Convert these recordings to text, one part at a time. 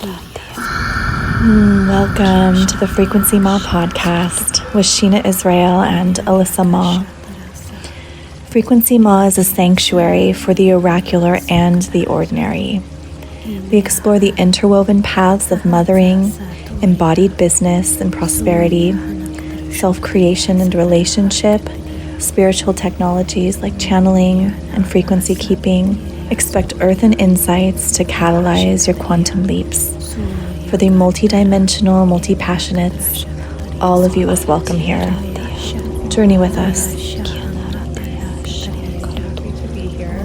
Welcome to the Frequency Ma podcast with Sheena Israel and Alyssa Ma. Frequency Ma is a sanctuary for the oracular and the ordinary. We explore the interwoven paths of mothering, embodied business and prosperity, self-creation and relationship, spiritual technologies like channeling and frequency keeping. Expect earth and insights to catalyze your quantum leaps. For the multi-dimensional, multi-passionates, all of you is welcome here. Journey with us. Happy to be here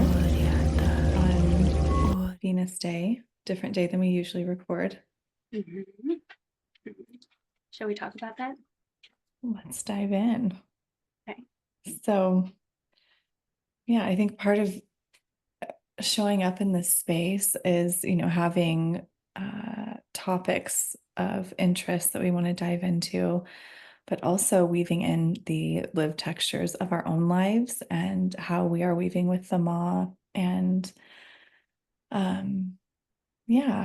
on Venus Day, different day than we usually record. Mm-hmm. Shall we talk about that? Let's dive in. Okay. So, yeah, I think part of showing up in this space is, having topics of interest that we want to dive into, but also weaving in the lived textures of our own lives and how we are weaving with the Ma, and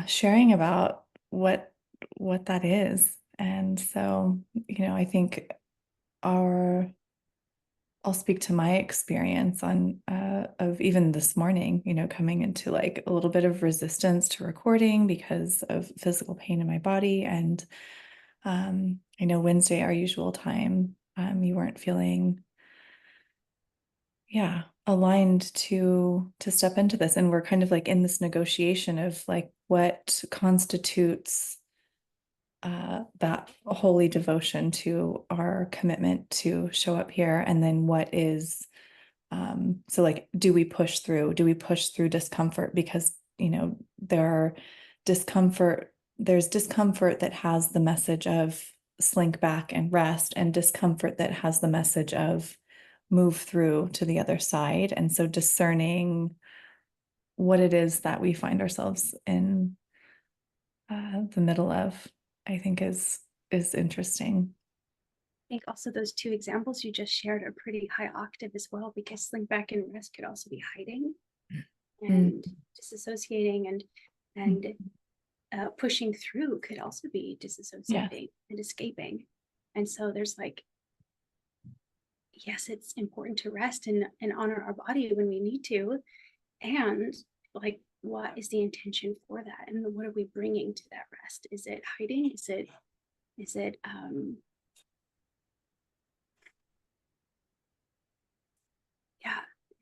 sharing about what that is. And so, I think I'll speak to my experience of even this morning, coming into like a little bit of resistance to recording because of physical pain in my body. And I know Wednesday, our usual time, you weren't feeling, aligned to step into this. And we're kind of like in this negotiation of like what constitutes that holy devotion to our commitment to show up here, and then what is so like, do we push through discomfort? Because there's discomfort that has the message of slink back and rest, and discomfort that has the message of move through to the other side. And so discerning what it is that we find ourselves in the middle of, I think is interesting. I think also those two examples you just shared are pretty high octave as well, because slink back and rest could also be hiding and disassociating, and pushing through could also be disassociating and escaping. And so there's like, yes, it's important to rest and honor our body when we need to, and like, what is the intention for that, and what are we bringing to that rest? Is it hiding? Is it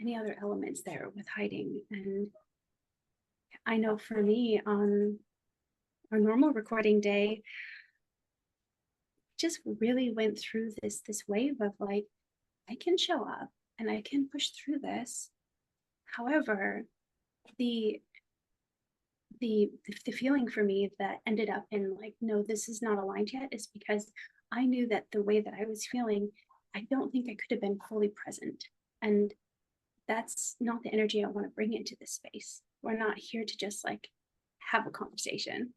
any other elements there with hiding? And I know for me, on our normal recording day, just really went through this wave of like, I can show up and I can push through this. However, the feeling for me that ended up in like, no, this is not aligned yet, is because I knew that the way that I was feeling, I don't think I could have been fully present. And that's not the energy I want to bring into this space. We're not here to just like have a conversation.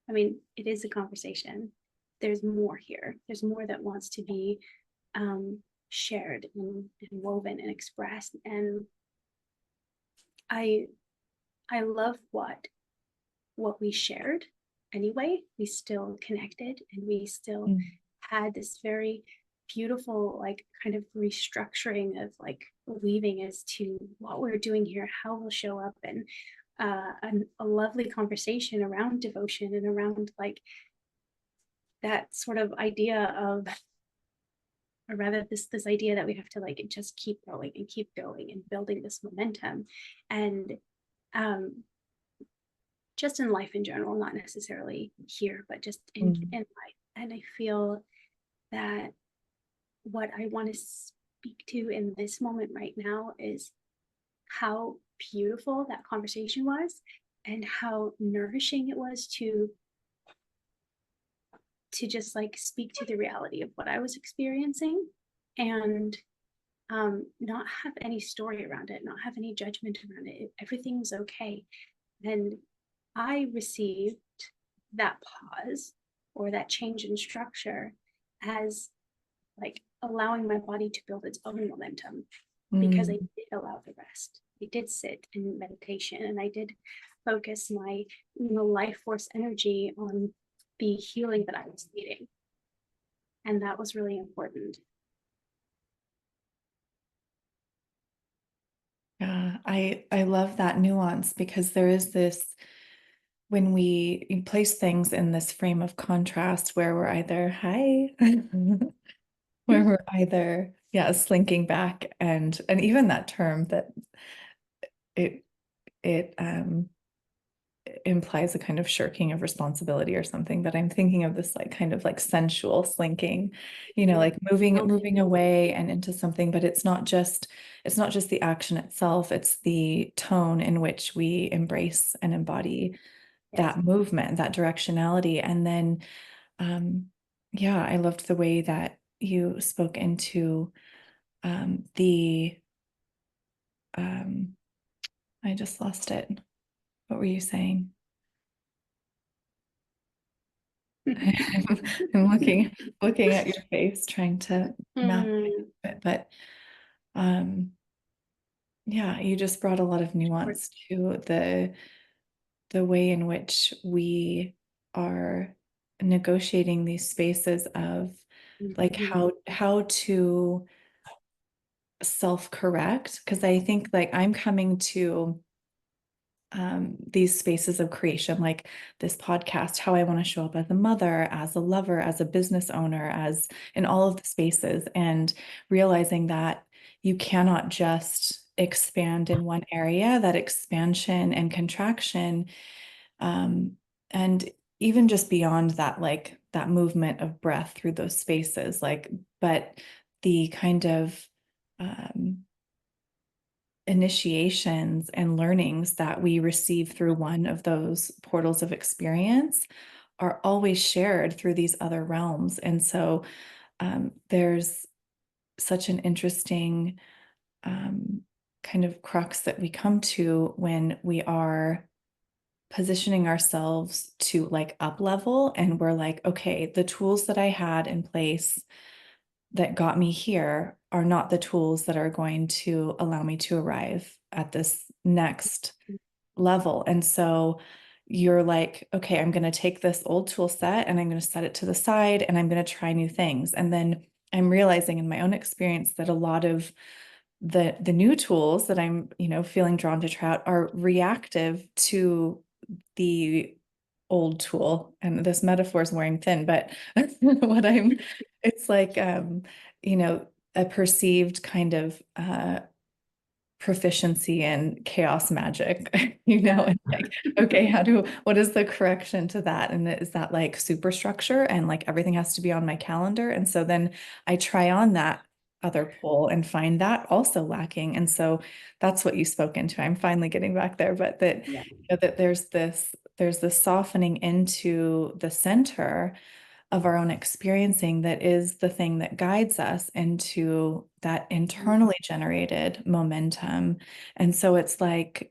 I mean, it is a conversation. There's more here. There's more that wants to be shared and woven and expressed. And I love what we shared anyway. We still connected, and we still had this very beautiful like kind of restructuring of like weaving as to what we're doing here, how we'll show up, and a lovely conversation around devotion and around like that sort of idea of, or rather this idea that we have to like just keep going and building this momentum. And just in life in general, not necessarily here, but just in life. And I feel that what I want to speak to in this moment right now is how beautiful that conversation was, and how nourishing it was to just like speak to the reality of what I was experiencing, and not have any story around it, not have any judgment around it. Everything was okay. And I received that pause or that change in structure as like allowing my body to build its own momentum, because I did allow the rest. I did sit in meditation, and I did focus my life force energy on the healing that I was needing. And that was really important. Yeah, I love that nuance, because there is this, when we place things in this frame of contrast where we're either where we're either, yeah, slinking back, and even that term that it it implies a kind of shirking of responsibility or something, but I'm thinking of this like kind of like sensual slinking, like moving away and into something. But it's not just the action itself, it's the tone in which we embrace and embody that movement, that directionality. And then yeah, I loved the way that you spoke into the I just lost it. What were you saying? I'm looking at your face, trying to map it, but yeah, you just brought a lot of nuance to the way in which we are negotiating these spaces of like how to self-correct, because I think like I'm coming to these spaces of creation, like this podcast, how I want to show up as a mother, as a lover, as a business owner, as in all of the spaces, and realizing that you cannot just expand in one area, that expansion and contraction, and even just beyond that, like that movement of breath through those spaces, like, but the kind of initiations and learnings that we receive through one of those portals of experience are always shared through these other realms. And so there's such an interesting kind of crux that we come to when we are positioning ourselves to like up level, and we're like, okay, the tools that I had in place that got me here are not the tools that are going to allow me to arrive at this next level. And so you're like, okay, I'm going to take this old tool set and I'm going to set it to the side and I'm going to try new things. And then I'm realizing in my own experience that a lot of the new tools that I'm, feeling drawn to try out are reactive to the old tool. And this metaphor is wearing thin, but it's like, a perceived kind of proficiency in chaos magic, and like, okay, what is the correction to that? And is that like superstructure and like everything has to be on my calendar? And so then I try on that other pole and find that also lacking. And so that's what you spoke into. I'm finally getting back there, but that there's this softening into the center of our own experiencing that is the thing that guides us into that internally generated momentum. And so it's like,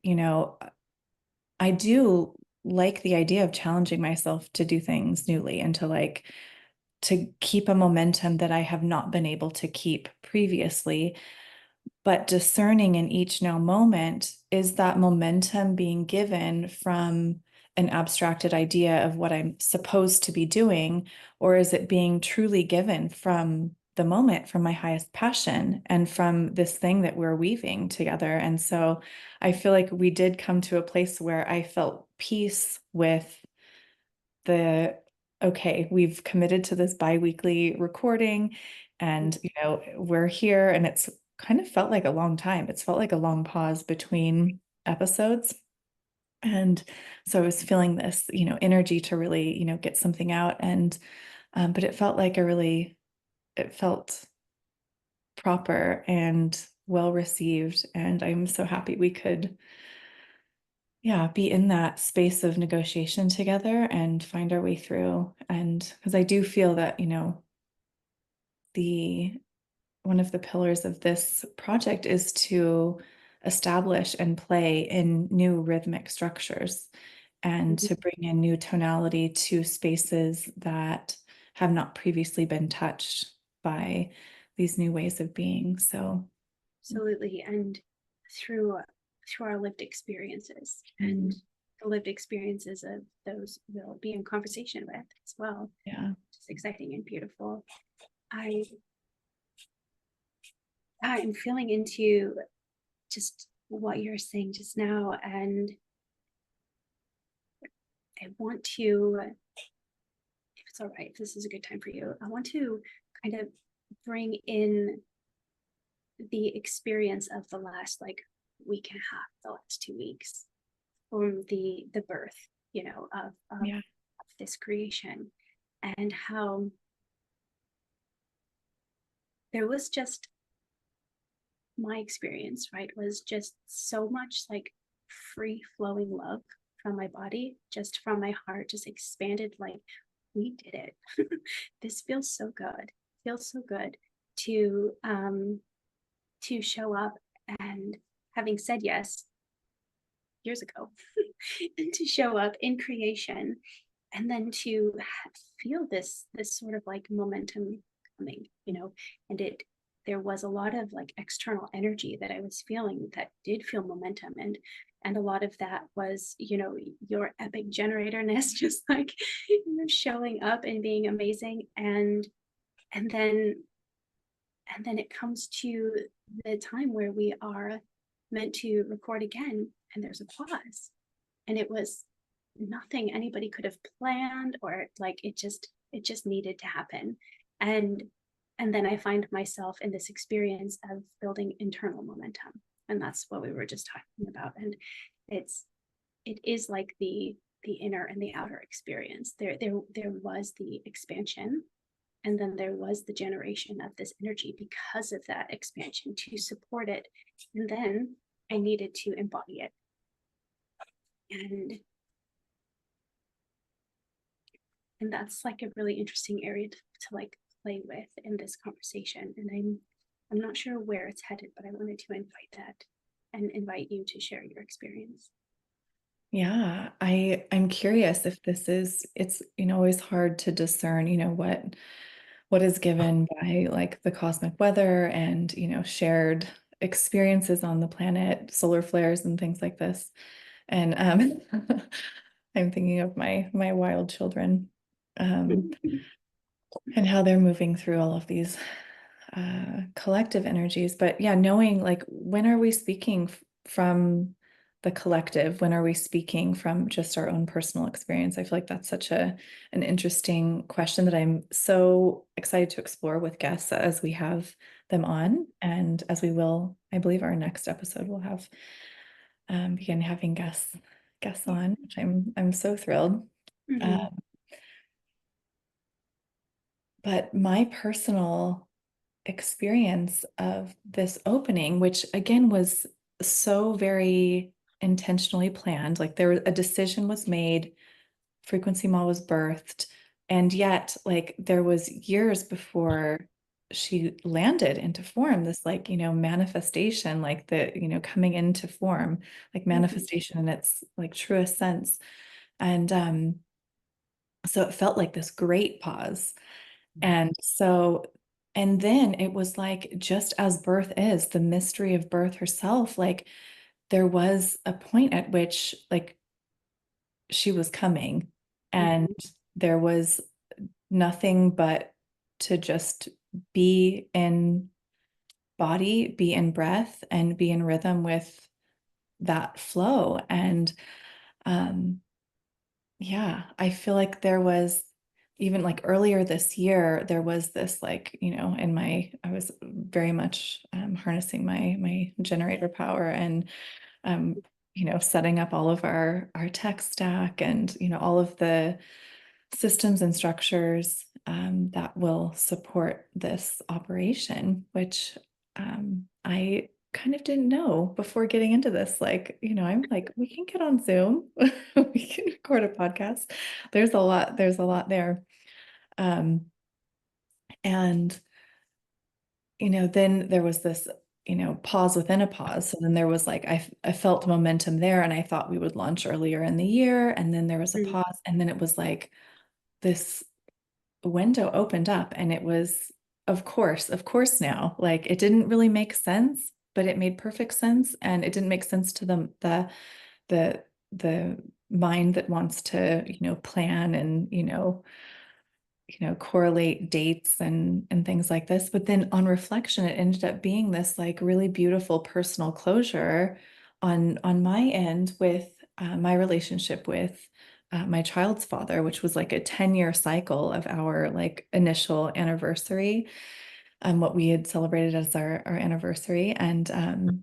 I do like the idea of challenging myself to do things newly and to keep a momentum that I have not been able to keep previously. But discerning in each now moment, is that momentum being given from an abstracted idea of what I'm supposed to be doing, or is it being truly given from the moment, from my highest passion, and from this thing that we're weaving together? And so I feel like we did come to a place where I felt peace with okay, we've committed to this bi-weekly recording, and we're here, and it's kind of felt like a long time. It's felt like a long pause between episodes. And so I was feeling this, energy to really, get something out. And but it felt like it felt proper and well received. And I'm so happy we could, yeah, be in that space of negotiation together and find our way through. And because I do feel that, the one of the pillars of this project is to establish and play in new rhythmic structures and to bring in new tonality to spaces that have not previously been touched by these new ways of being. So absolutely. And through our lived experiences and the lived experiences of those we'll be in conversation with as well. Yeah. It's exciting and beautiful. I'm feeling into just what you're saying just now, and I want to, if it's all right, if this is a good time for you, I want to kind of bring in the experience of the last like week and a half, the last 2 weeks, from the birth, of this creation, and how there was just my experience, right, was just so much like free flowing love from my body, just from my heart, just expanded, like, we did it. This feels so good. It feels so good to show up, and having said yes years ago, and to show up in creation, and then to feel this sort of like momentum coming, and there was a lot of like external energy that I was feeling that did feel momentum, and a lot of that was, your epic generatorness, just like, showing up and being amazing, and then it comes to the time where we are meant to record again, and there's a pause, and it was nothing anybody could have planned, or like it just needed to happen, and then I find myself in this experience of building internal momentum, and that's what we were just talking about. And it is like the inner and the outer experience. There was the expansion, and then there was the generation of this energy because of that expansion to support it, and then I needed to embody it. And that's like a really interesting area to like play with in this conversation, and I'm not sure where it's headed, but I wanted to invite that and invite you to share your experience. Yeah, I'm curious if it's always hard to discern, what is given by like the cosmic weather and, shared experiences on the planet, solar flares and things like this. And I'm thinking of my wild children, and how they're moving through all of these collective energies. But yeah, knowing like, when are we speaking from the collective? When are we speaking from just our own personal experience? I feel like that's such an interesting question that I'm so excited to explore with guests as we have them on, and as we will, I believe our next episode will have begin having guests on, which I'm so thrilled. Mm-hmm. But my personal experience of this opening, which again was so very intentionally planned, like a decision was made, Frequency Ma was birthed, and yet like there was years before she landed into form, this like, manifestation, like the, coming into form, like manifestation in its like truest sense. And so it felt like this great pause. And so, and then it was like, just as birth is, the mystery of birth herself, like there was a point at which like she was coming, and there was nothing but to just be in body, be in breath, and be in rhythm with that flow. And yeah, I feel like there was, even like earlier this year, there was this like, I was very much harnessing my generator power, and setting up all of our tech stack, and all of the systems and structures that will support this operation, which I kind of didn't know before getting into this. Like, I'm like, we can get on Zoom, we can record a podcast. There's a lot there. And then there was this, pause within a pause. So then there was like, I felt momentum there, and I thought we would launch earlier in the year. And then there was a pause, and then it was like this window opened up, and it was, of course now, like it didn't really make sense, but it made perfect sense. And it didn't make sense to the mind that wants to, plan and, correlate dates and things like this. But then on reflection, it ended up being this like really beautiful personal closure on my end with my relationship with my child's father, which was like a 10-year cycle of our like initial anniversary, what we had celebrated as our anniversary. And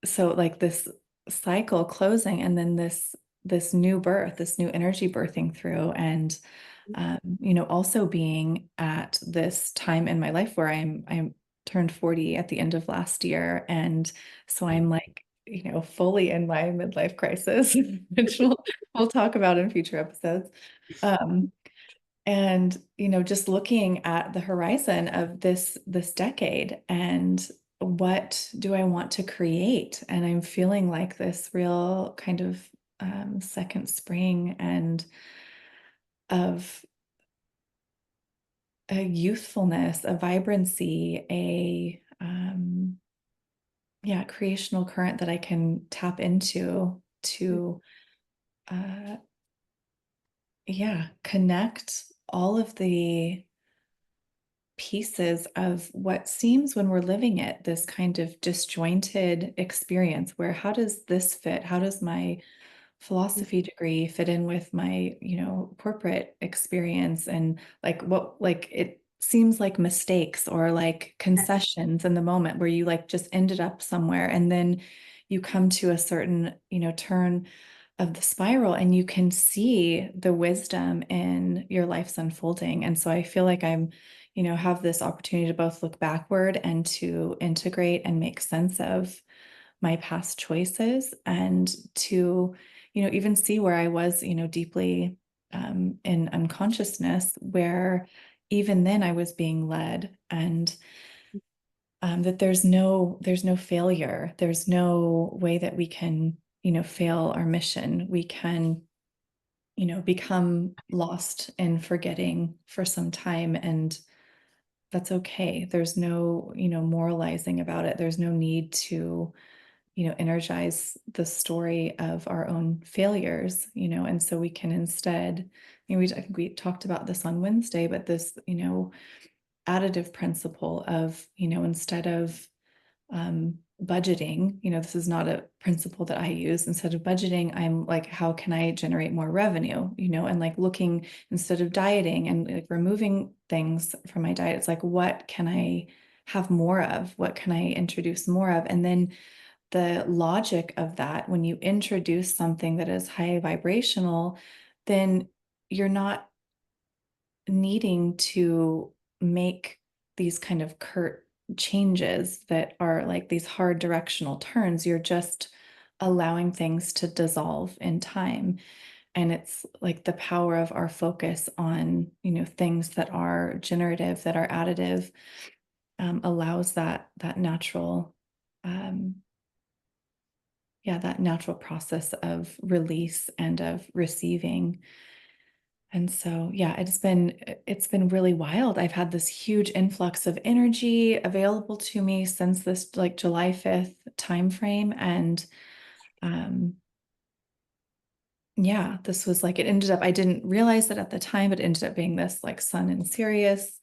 so like this cycle closing and then this new birth, this new energy birthing through. And also being at this time in my life where I'm turned 40 at the end of last year. And so I'm like, fully in my midlife crisis, which we'll talk about in future episodes. Um, and, just looking at the horizon of this decade and what do I want to create? And I'm feeling like this real kind of second spring and of a youthfulness, a vibrancy, a creational current that I can tap into to connect all of the pieces of what seems when we're living it, this kind of disjointed experience where how does this fit? How does my philosophy degree fit in with my, corporate experience? And like what, like it seems like mistakes or like concessions in the moment where you like just ended up somewhere and then you come to a certain, turn of the spiral and you can see the wisdom in your life's unfolding. And so I feel like I'm, have this opportunity to both look backward and to integrate and make sense of my past choices and to, even see where I was, deeply in unconsciousness, where even then I was being led and that there's no failure. There's no way that we can, fail our mission. We can, become lost in forgetting for some time and that's okay. There's no, moralizing about it. There's no need to, energize the story of our own failures, and so we can instead, I think we talked about this on Wednesday, but this, additive principle of, instead of budgeting, this is not a principle that I use. Instead of budgeting, I'm like, how can I generate more revenue, and like looking instead of dieting and like removing things from my diet, it's like, what can I have more of? What can I introduce more of? And then the logic of that, when you introduce something that is high vibrational, then you're not needing to make these kind of curt changes that are like these hard directional turns. You're just allowing things to dissolve in time. And it's like the power of our focus on, things that are generative, that are additive, allows that natural, um, that natural process of release and of receiving. And so, it's been really wild. I've had this huge influx of energy available to me since this like July 5th timeframe. And um, this was like, it ended up, I didn't realize it at the time, but it ended up being this like sun in Sirius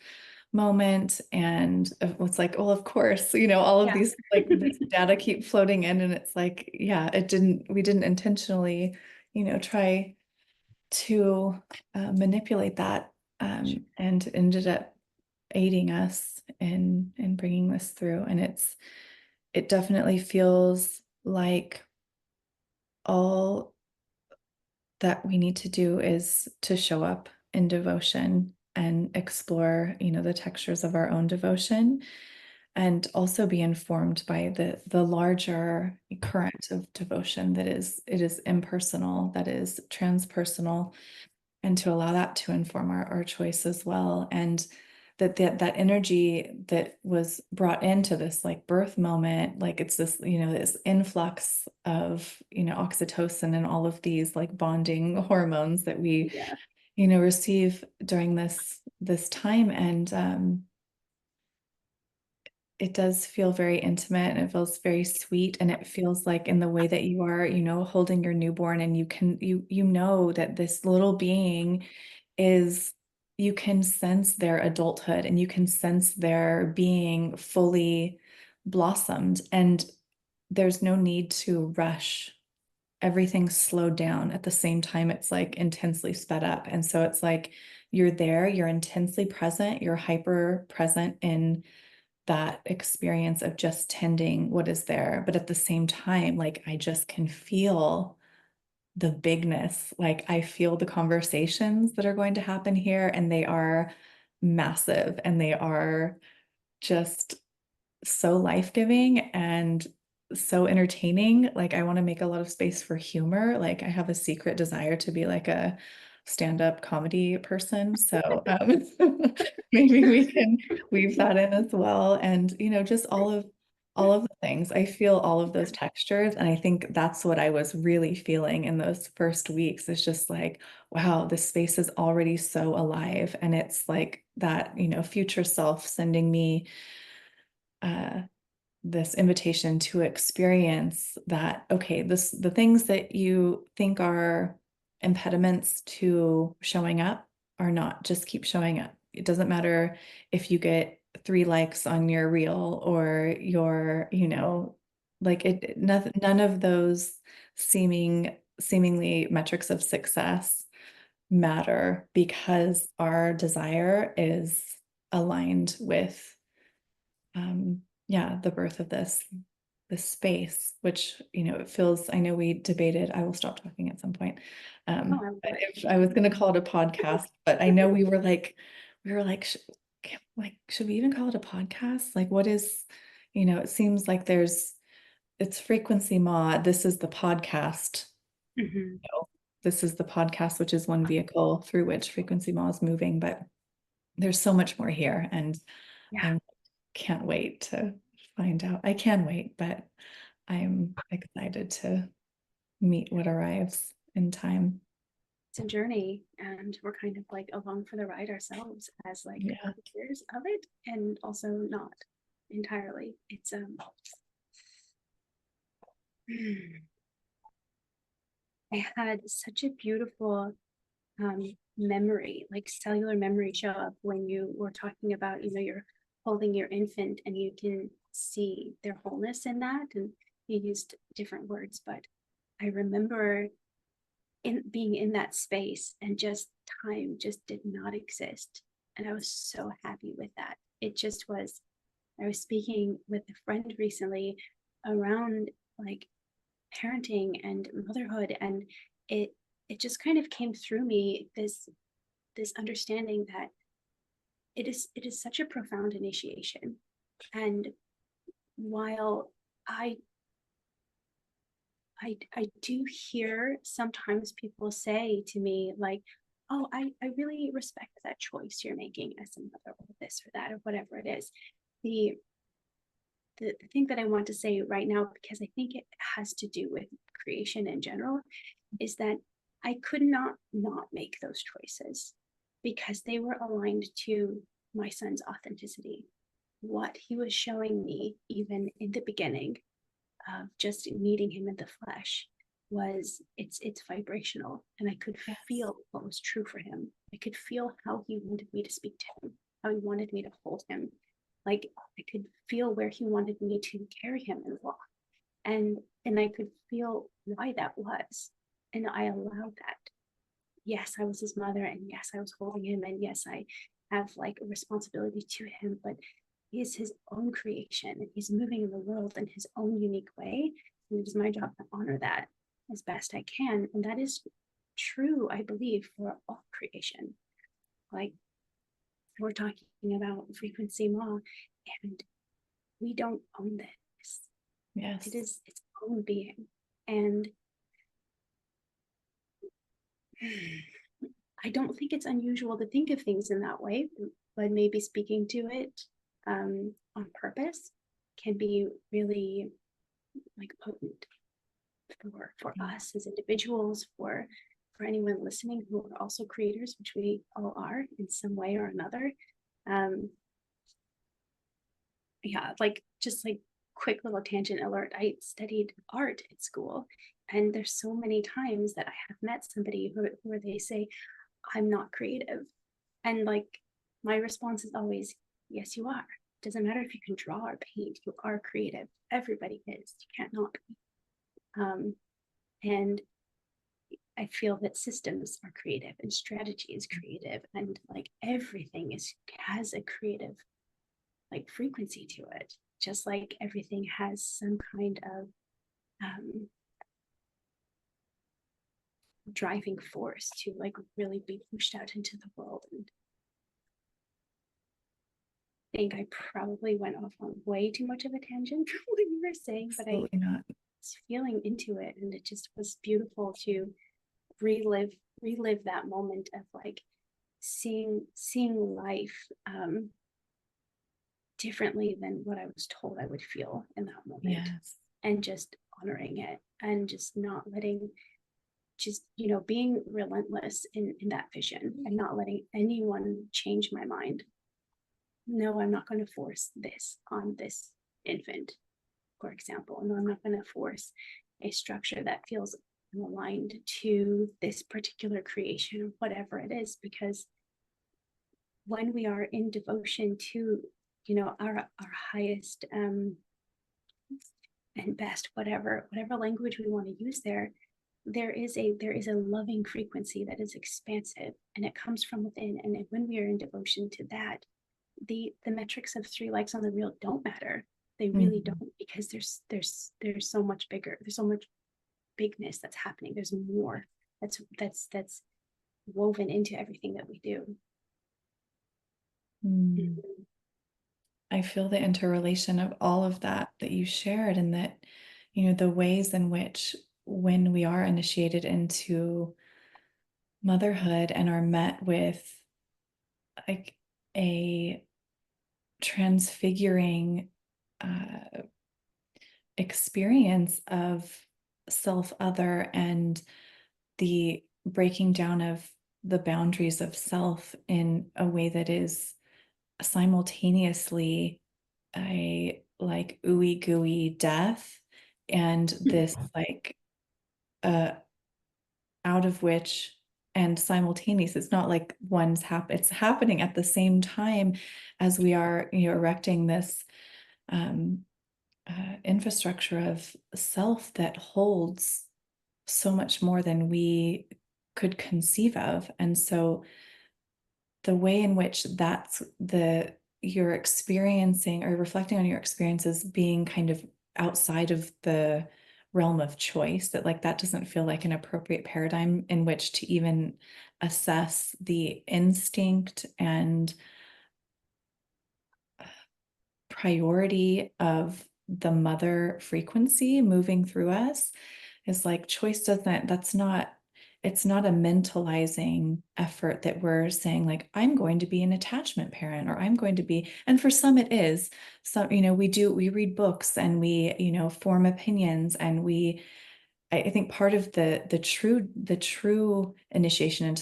moment. And it's like, well, of course, all of these like this data keep floating in. And it's like, we didn't intentionally, try to manipulate that, and ended up aiding us in bringing this through. And it definitely feels like all that we need to do is to show up in devotion and explore, the textures of our own devotion and also be informed by the larger current of devotion that it is impersonal, that is transpersonal, and to allow that to inform our choice as well. And that energy that was brought into this like birth moment, like it's this, this influx of, oxytocin and all of these like bonding hormones that we, receive during this time. And it does feel very intimate, and it feels very sweet, and it feels like in the way that you are, holding your newborn, and you know that this little being is, you can sense their adulthood, and you can sense their being fully blossomed, and there's no need to rush. Everything's slowed down. At the same time, it's like intensely sped up. And so it's like you're there, you're intensely present, you're hyper present in that experience of just tending what is there. But at the same time, like I just can feel the bigness. Like I feel the conversations that are going to happen here, and they are massive, and they are just so life-giving and so entertaining. Like I want to make a lot of space for humor. Like I have a secret desire to be like a stand-up comedy person. So maybe we can weave that in as well. And just all of the things. I feel all of those textures. And I think that's what I was really feeling in those first weeks, is just like, wow, this space is already so alive. And it's like that, future self sending me uh this invitation to experience that, okay, the things that you think are impediments to showing up are not. Just keep showing up. It doesn't matter if you get 3 likes on your reel, or your, like none of those seemingly metrics of success matter, because our desire is aligned with yeah, the birth of this space, which, it feels, I know we debated, I will stop talking at some point. Oh, I love If I was going to call it a podcast, but I know we were like, should we even call it a podcast? Like, what is, it seems like it's frequency mod. This is the podcast. Mhm. This is the podcast, which is one vehicle through which frequency mod is moving, but there's so much more here, and Yeah, I can't wait to find out. I can wait, but I'm excited to meet what arrives in time. it's a journey, and we're kind of like along for the ride ourselves as like Yeah. puppeteers of it, and also not entirely. It's I had such a beautiful memory, like cellular memory, show up when you were talking about, you're holding your infant and you can see their wholeness in that. And you used different words, but I remember in being in that space, and just time just did not exist. And I was so happy with that. It just was. I was speaking with a friend recently around like parenting and motherhood, and it it just kind of came through me, this understanding that it is such a profound initiation. And while I I do hear sometimes people say to me like, oh, I really respect that choice you're making as a mother, or this or that or whatever it is. The the thing that I want to say right now, because I think it has to do with creation in general, is that I could not make those choices, because they were aligned to my son's authenticity. What he was showing me, even in the beginning of just meeting him in the flesh, was it's vibrational, and I could Yes. feel what was true for him. I could feel how he wanted me to speak to him, how he wanted me to hold him. Like I could feel where he wanted me to carry him and walk, and I could feel why that was, and I allowed that. Yes, I was his mother, and yes, I was holding him, and yes, I have like a responsibility to him, but he is his own creation, and he's moving in the world in his own unique way, and it is my job to honor that as best I can. And that is true, I believe, for all creation. Like we're talking about frequency law, and we don't own this. It Yes. is its own being. And I don't think it's unusual to think of things in that way, but maybe speaking to it on purpose can be really like potent for us as individuals, for anyone listening who are also creators, which we all are in some way or another. Um, yeah, like just like quick little tangent alert. I studied art at school, and there's so many times that I have met somebody where they say, I'm not creative. And like my response is always, yes, you are. Doesn't matter if you can draw or paint, you are creative. Everybody is. You can't not be. And I feel that systems are creative and strategy is creative, and like everything has a creative like frequency to it, just like everything has some kind of driving force to like really be pushed out into the world. And I think I probably went off on way too much of a tangent from what you were saying, but I Absolutely not. was feeling into it, and it just was beautiful to relive that moment of like seeing life differently than what I was told I would feel in that moment. Yes. And just honoring it and just not letting, just, you know, being relentless in that vision and not letting anyone change my mind. No, I'm not going to force this on this infant, for example. No, I'm not going to force a structure that feels aligned to this particular creation or whatever it is, because when we are in devotion to, you know, our highest and best, whatever language we want to use there, there is a loving frequency that is expansive, and it comes from within. And when we are in devotion to that, the metrics of 3 likes on the reel don't matter. They really Mhm. don't, because there's so much bigger, there's so much bigness that's happening. There's more that's woven into everything that we do. Mm. I feel the interrelation of all of that you shared, and that, you know, the ways in which when we are initiated into motherhood and are met with like a transfiguring experience of self-other and the breaking down of the boundaries of self in a way that is simultaneously a like ooey gooey death, and this like out of which, and simultaneous, it's not like it's happening at the same time as we are, you know, erecting this um, infrastructure of self that holds so much more than we could conceive of. And so the way in which you're experiencing or reflecting on your experiences being kind of outside of the realm of choice, that like that doesn't feel like an appropriate paradigm in which to even assess the instinct and priority of the mother frequency moving through us, is like choice doesn't, that's not, it's not a mentalizing effort that we're saying like, I'm going to be an attachment parent, or I'm going to be, and for some it is. Some, you know, we read books and we, you know, form opinions, and I think part of the true initiation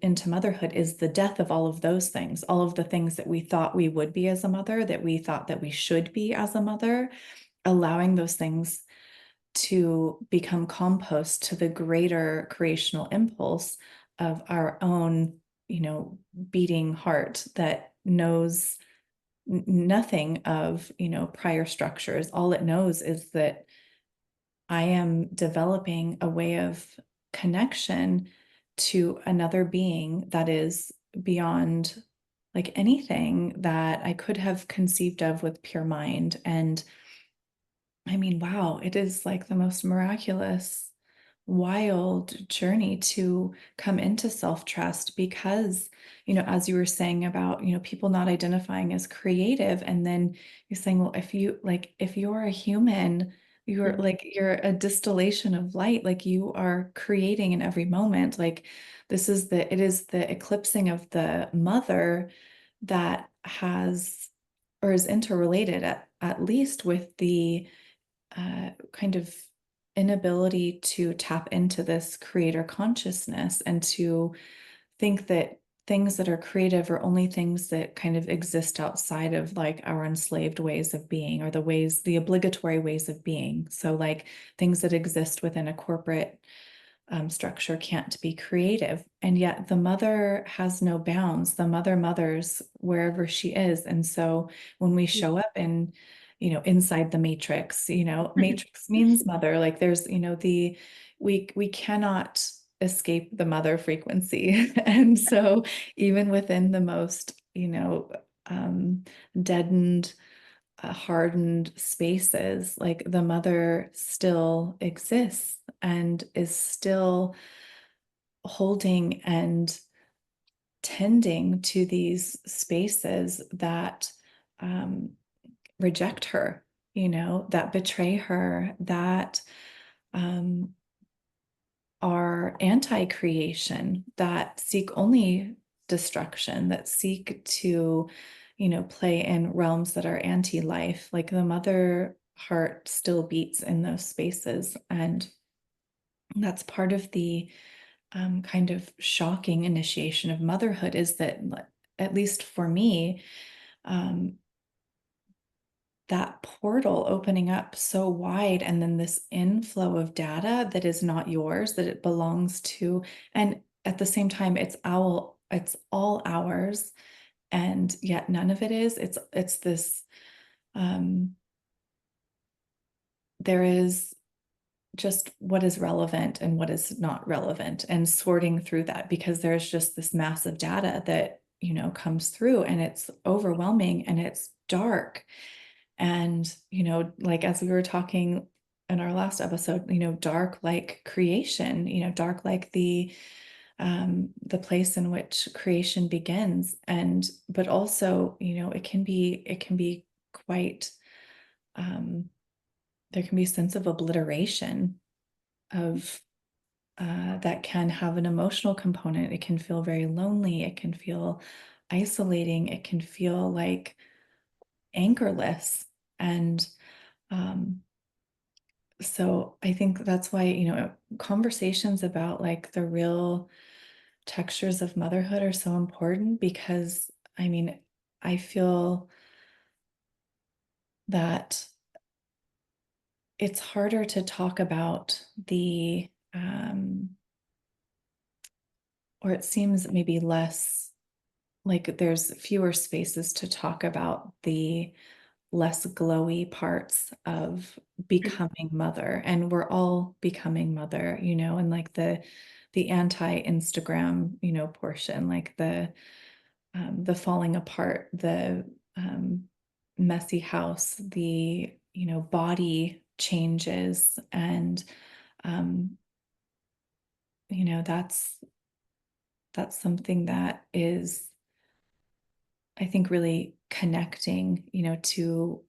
into motherhood is the death of all of those things, all of the things that we thought we would be as a mother, that we thought that we should be as a mother, allowing those things to become compost to the greater creational impulse of our own, you know, beating heart that knows nothing of, you know, prior structures. All it knows is that I am developing a way of connection to another being that is beyond like anything that I could have conceived of with pure mind. And I mean, wow, it is like the most miraculous, wild journey to come into self-trust, because, you know, as you were saying about, you know, people not identifying as creative, and then you're saying, well, if you're a human, you're like, you're a distillation of light, like you are creating in every moment. Like it is the eclipsing of the mother that has, or is interrelated at least with the kind of inability to tap into this creator consciousness, and to think that things that are creative are only things that kind of exist outside of like our enslaved ways of being, or the obligatory ways of being. So like things that exist within a corporate structure can't be creative. And yet the mother has no bounds. The mother mothers wherever she is. And so when we show up in, inside the matrix, matrix means mother, like there's, we cannot escape the mother frequency. And so even within the most, deadened, hardened spaces, like the mother still exists and is still holding and tending to these spaces that reject her, that betray her, that are anti-creation, that seek only destruction, that seek to, play in realms that are anti-life. Like the mother heart still beats in those spaces. And that's part of the kind of shocking initiation of motherhood, is that, at least for me, um, that portal opening up so wide, and then this inflow of data that is not yours, that it belongs to, and at the same time it's all ours, and yet none of it is. It's this there is just what is relevant and what is not relevant, and sorting through that, because there's just this massive data that comes through, and it's overwhelming and it's dark. And, like as we were talking in our last episode, dark like creation, dark like the place in which creation begins. And but also, it can be quite there can be a sense of obliteration of that can have an emotional component. It can feel very lonely. It can feel isolating. It can feel like anchorless. And so I think that's why, conversations about like the real textures of motherhood are so important, because I mean, I feel that it's harder to talk about or it seems maybe less, like there's fewer spaces to talk about the less glowy parts of becoming mother. And we're all becoming mother, and like the anti-Instagram, portion, like the falling apart, the messy house, the body changes, and um, that's something that is, I think, really connecting, to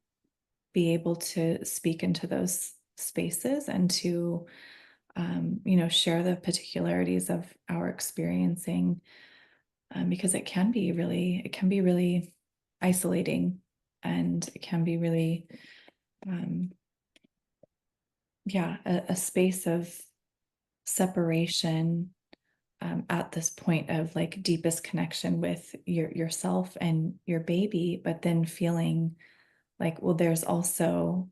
be able to speak into those spaces, and to share the particularities of our experiencing, because it can be really isolating, and it can be really yeah, a space of separation, at this point of like deepest connection with yourself and your baby, but then feeling like, well, there's also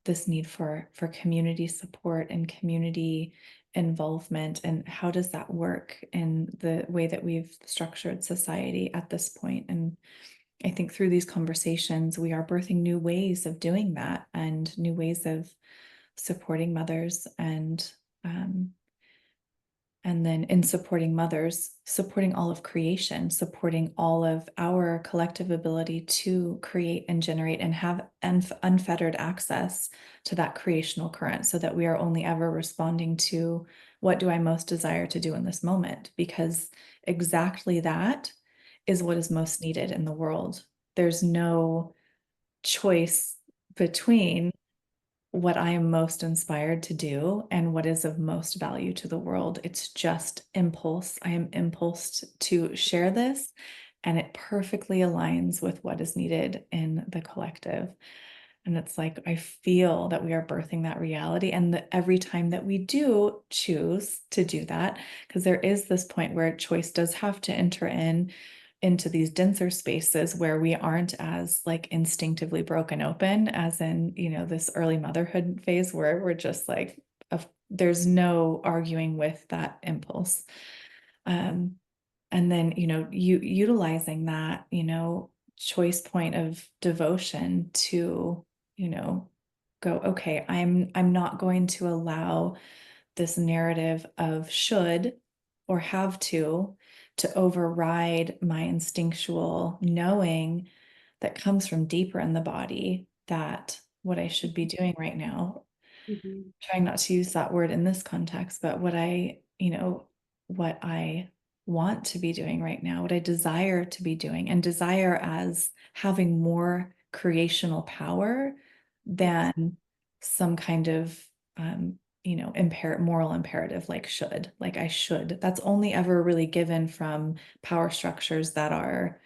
this need for community support and community involvement. And how does that work in the way that we've structured society at this point? And I think through these conversations, we are birthing new ways of doing that, and new ways of supporting mothers, and then in supporting mothers, supporting all of creation, supporting all of our collective ability to create and generate and have unfettered access to that creational current, so that we are only ever responding to what do I most desire to do in this moment, because exactly that is what is most needed in the world. There's no choice between what I am most inspired to do and what is of most value to the world. It's just impulse. I am impulsed to share this, and it perfectly aligns with what is needed in the collective. And it's like, I feel that we are birthing that reality. And that every time that we do choose to do that, because there is this point where choice does have to enter into these denser spaces where we aren't as like instinctively broken open as in, this early motherhood phase where we're just like, there's no arguing with that impulse. And then, utilizing that, choice point of devotion to, go, okay, I'm not going to allow this narrative of should or have to override my instinctual knowing that comes from deeper in the body that what I should be doing right now, Mhm. trying not to use that word in this context, but what I want to be doing right now, what I desire to be doing, and desire as having more creational power Yes. than some kind of moral imperative like I should. That's only ever really given from power structures that are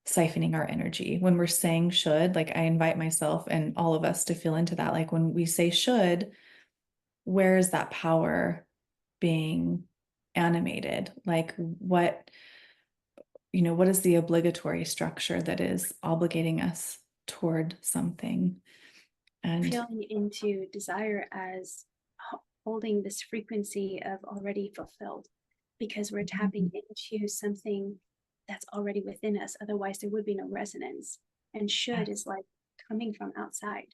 siphoning our energy. When we're saying should, like I invite myself and all of us to feel into that. Like when we say should, where is that power being animated? Like what is the obligatory structure that is obligating us toward something? And Feeling into desire as holding this frequency of already fulfilled, because we're tapping into something that's already within us. Otherwise, there would be no resonance. And should is like coming from outside.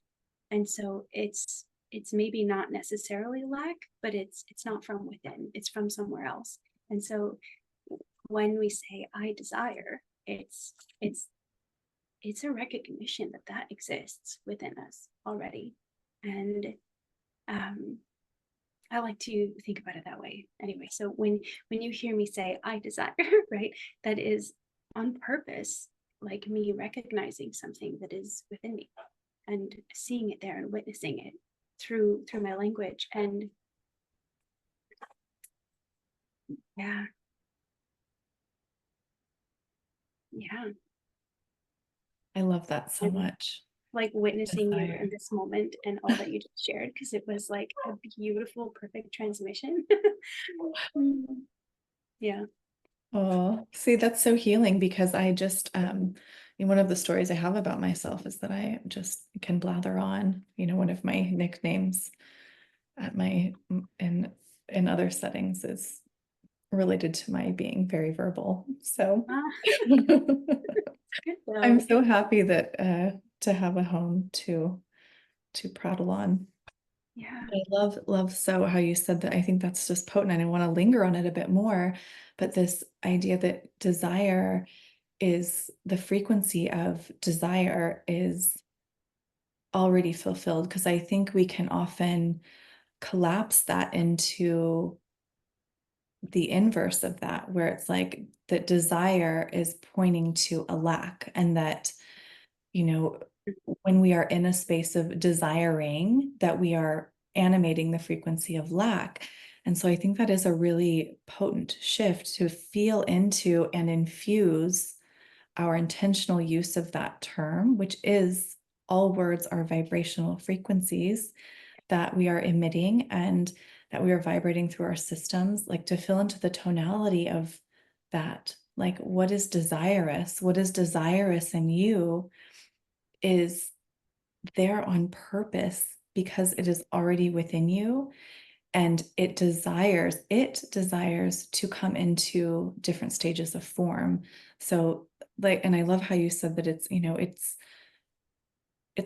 And so it's maybe not necessarily lack, but it's not from within, it's from somewhere else. And so when we say I desire, it's a recognition that that exists within us already. And I like to think about it that way anyway. So when you hear me say I desire, right, that is on purpose, like me recognizing something that is within me and seeing it there and witnessing it through my language. And yeah, yeah, I love that so and much. like witnessing you in Desire. this moment and all that you just shared, because it was like a beautiful, perfect transmission. Yeah. Oh, see, that's so healing because I just, one of the stories I have about myself is that I just can blather on. One of my nicknames at my in other settings is related to my being very verbal. So Ah, good I'm though. so happy that to have a home to prattle on. Yeah. I love so how you said that. I think that's just potent and I want to linger on it a bit more. But this idea that desire is the frequency of desire is already fulfilled because I think we can often collapse that into the inverse of that, where it's like that desire is pointing to a lack, and that, you know, when we are in a space of desiring, that we are animating the frequency of lack. And so I think that is a really potent shift to feel into and infuse our intentional use of that term, which is all words are vibrational frequencies that we are emitting and that we are vibrating through our systems, like to fill into the tonality of that. Like, what is desirous? What is desirous in you is there on purpose because it is already within you and it desires to come into different stages of form. So like, and I love how you said that it's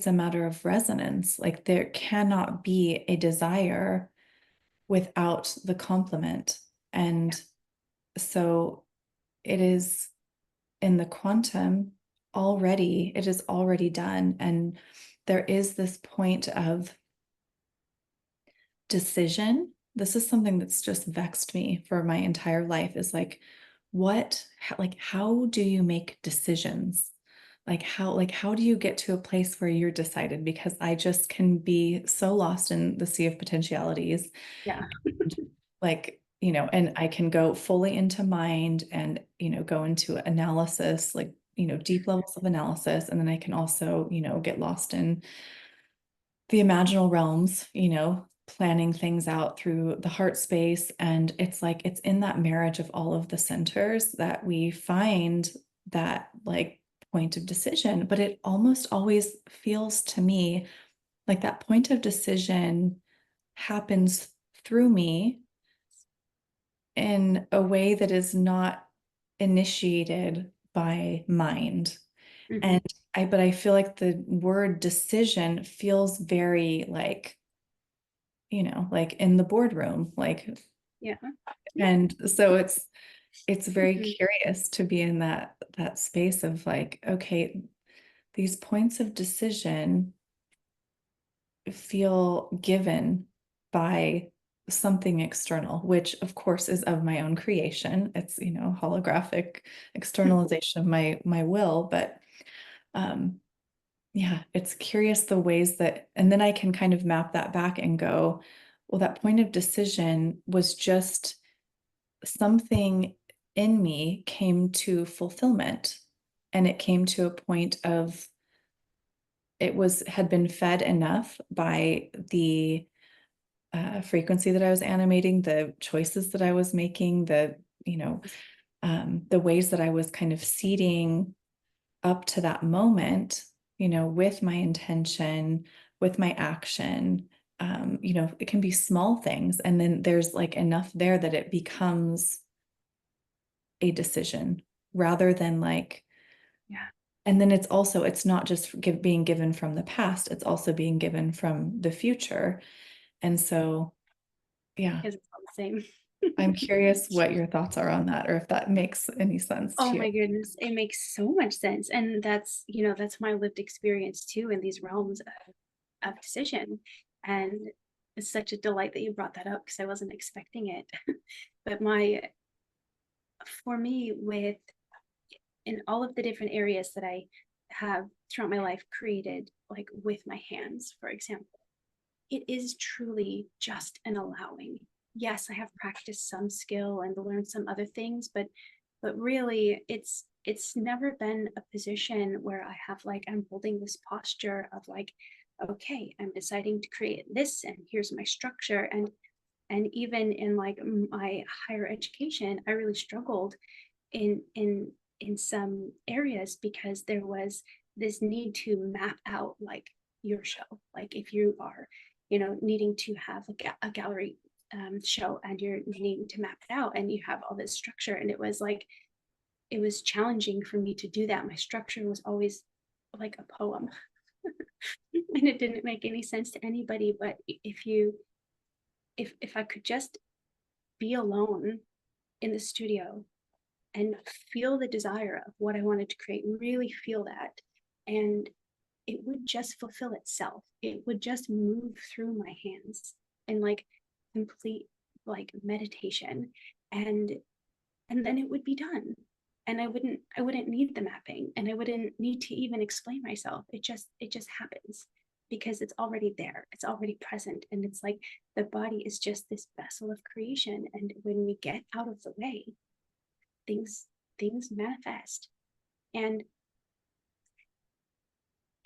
a matter of resonance. Like there cannot be a desire without the complement. And so it is in the quantum already, it is already done. And there is this point of decision. This is something that's just vexed me for my entire life is like, how do you make decisions? How do you get to a place where you're decided? Because I just can be so lost in the sea of potentialities. Yeah. And I can go fully into mind and, go into analysis, deep levels of analysis. And then I can also, get lost in the imaginal realms, planning things out through the heart space. And it's like, it's in that marriage of all of the centers that we find that like point of decision. But it almost always feels to me like that point of decision happens through me in a way that is not initiated by mind. Mhm. And but I feel like the word decision feels very like, like in the boardroom, like, Yeah. Yeah. and so it's very Mhm. curious to be in that space of like, okay, these points of decision feel given by something external, which of course is of my own creation. It's, holographic externalization of my will, but um yeah, it's curious the ways that, and then I can kind of map that back and go, well, that point of decision was just something in me came to fulfillment, and it came to a point of had been fed enough by the frequency that I was animating, the choices that I was making, the ways that I was kind of seeding up to that moment, with my intention, with my action. It can be small things. And then there's like enough there that it becomes a decision rather than like, Yeah. and then it's not just being given from the past, it's also being given from the future. And so, yeah, Because it's all the same. I'm curious what your thoughts are on that, or if that makes any sense Oh to you. my goodness, it makes so much sense. And that's my lived experience too in these realms of decision. And it's such a delight that you brought that up because I wasn't expecting it. But for me, with in all of the different areas that I have throughout my life created, like with my hands, for example, it is truly just an allowing. Yes, I have practiced some skill and learned some other things, but really it's never been a position where I have like I'm holding this posture of like, okay, I'm deciding to create this and here's my structure. And even in like my higher education, I really struggled in some areas because there was this need to map out like your show. Like if you are, needing to have a gallery show and you're needing to map it out and you have all this structure. And it was like, it was challenging for me to do that. My structure was always like a poem and it didn't make any sense to anybody. But if I could just be alone in the studio and feel the desire of what I wanted to create, really feel that. And it would just fulfill itself. It would just move through my hands in like complete like meditation. And and then it would be done. And I wouldn't need the mapping and I wouldn't need to even explain myself. It just happens because it's already there. It's already present. And it's like the body is just this vessel of creation. And when we get out of the way, things things manifest. And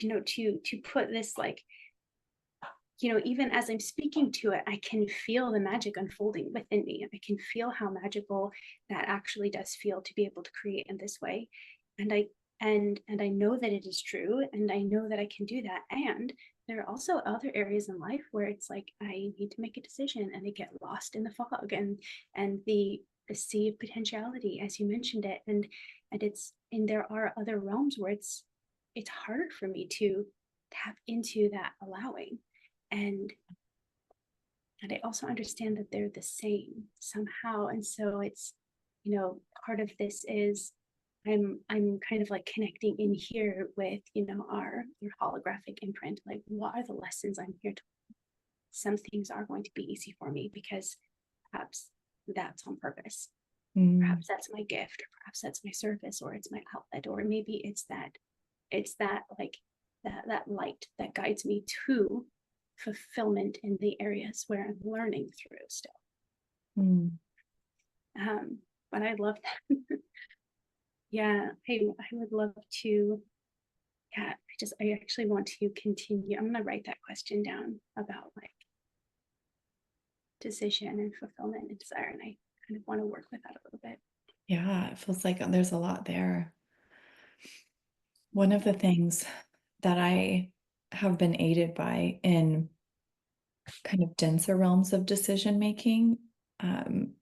to put this like, even as I'm speaking to it, I can feel the magic unfolding within me. I can feel how magical that actually does feel to be able to create in this way. And I know that it is true, and I know that I can do that. And there are also other areas in life where it's like I need to make a decision and I get lost in the fog and the sea of potentiality, as you mentioned it. And there are other realms where it's harder for me to tap into that allowing. And and I also understand that they're the same somehow. And so it's, part of this is I'm kind of like connecting in here with, our holographic imprint. Like, what are the lessons I'm here to? Some things are going to be easy for me because perhaps that's on purpose. Mm. Perhaps that's my gift, or perhaps that's my service, or it's my outlet, or maybe it's that like that light that guides me to fulfillment in the areas where I'm learning through still. Mm. But I love that. Yeah, I would love to, yeah, I actually want to continue. I'm gonna write that question down about like decision and fulfillment and desire, and I kind of want to work with that a little bit. Yeah, it feels like there's a lot there. One of the things that I have been aided by in kind of denser realms of decision making,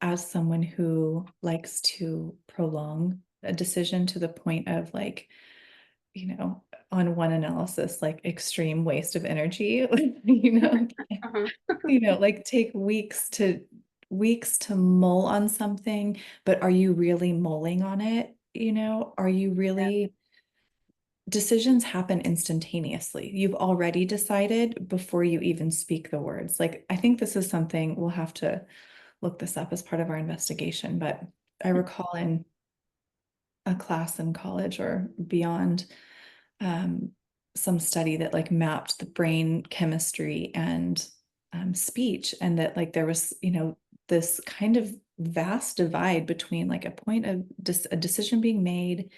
as someone who likes to prolong a decision to the point of like, on one analysis, like extreme waste of energy, Uh-huh. like take weeks to mull on something, but are you really mulling on it? Are you Yeah. really decisions happen instantaneously. You've already decided before you even speak the words. Like, I think this is something we'll have to look this up as part of our investigation, but I recall in a class in college or beyond, um, some study that like mapped the brain chemistry and speech, and that like there was, this kind of vast divide between like a point of a decision being made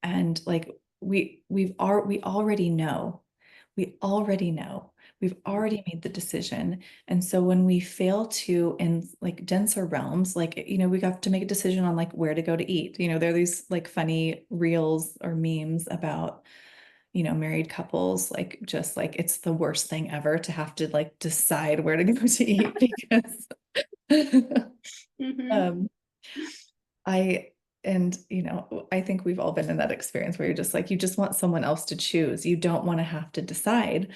and like we already know. We've already made the decision. And so when we fail to, in like denser realms, like, we have to make a decision on like where to go to eat. There are these like funny reels or memes about, married couples, like just like it's the worst thing ever to have to like decide where to go to eat because Mm-hmm. um I I think we've all been in that experience where you're just like, you just want someone else to choose. You don't want to have to decide,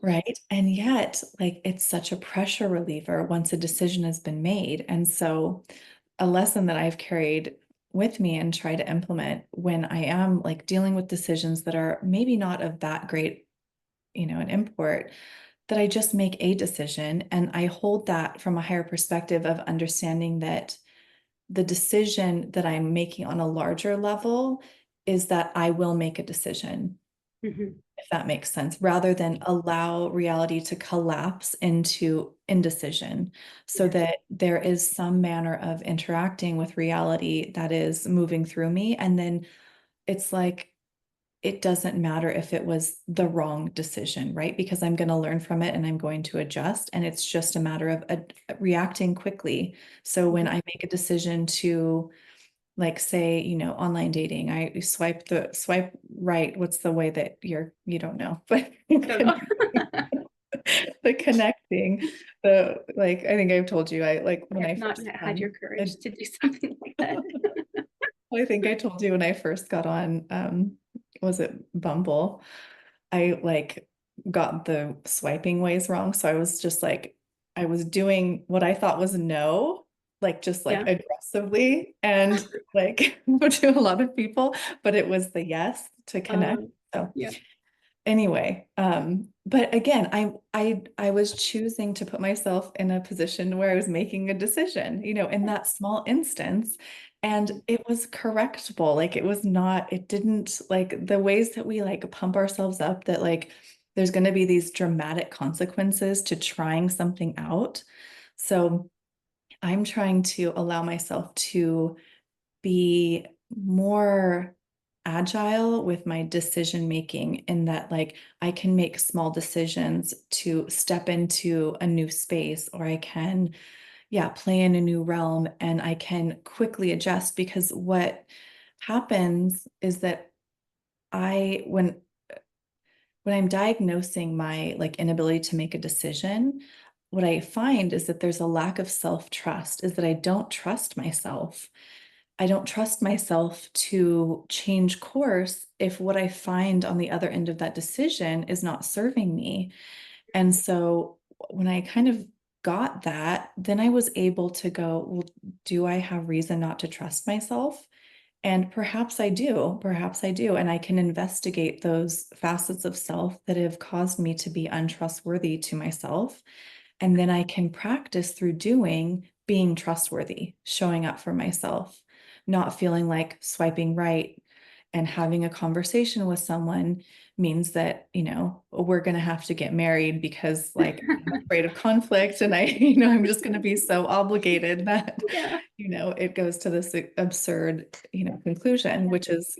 right? And yet, like, it's such a pressure reliever once a decision has been made. And so, a lesson that I've carried with me and try to implement when I am like dealing with decisions that are maybe not of that great, an import, that I just make a decision and I hold that from a higher perspective of understanding that the decision that I'm making on a larger level is that I will make a decision, Mm-hmm. if that makes sense, rather than allow reality to collapse into indecision, so Yeah. that there is some manner of interacting with reality that is moving through me. And then it's like, it doesn't matter if it was the wrong decision, right? Because I'm going to learn from it and I'm going to adjust. And it's just a matter of reacting quickly. So when Mm-hmm. I make a decision to, like, say, online dating, I swipe right. What's the way that you don't know, but I don't know. the connecting, like, I think I've told you, I like I when have I not first yet got had on, your courage to do something like that. I think I told you when I first got on, was it Bumble? I like got the swiping ways wrong. So I was just like, I was doing what I thought was no, like just like Yeah. aggressively and like to a lot of people, but it was the yes to connect. So Yeah. anyway, but again, I was choosing to put myself in a position where I was making a decision, in that small instance, and it was correctable. Like it didn't, like, the ways that we like pump ourselves up that like there's going to be these dramatic consequences to trying something out. So I'm trying to allow myself to be more agile with my decision making, in that like I can make small decisions to step into a new space, or I can, yeah, play in a new realm, and I can quickly adjust. Because what happens is that I when I'm diagnosing my like inability to make a decision, what I find is that there's a lack of self-trust, is that I don't trust myself. I don't trust myself to change course if what I find on the other end of that decision is not serving me. And so when I kind of got that, then I was able to go, well, do I have reason not to trust myself? And perhaps I do, perhaps I do. And I can investigate those facets of self that have caused me to be untrustworthy to myself. And then I can practice through doing being trustworthy, showing up for myself, not feeling like swiping right and having a conversation with someone means that, we're going to have to get married because like I'm afraid of conflict, and I'm just going to be so obligated that, Yeah. it goes to this absurd, conclusion, Yeah. which is,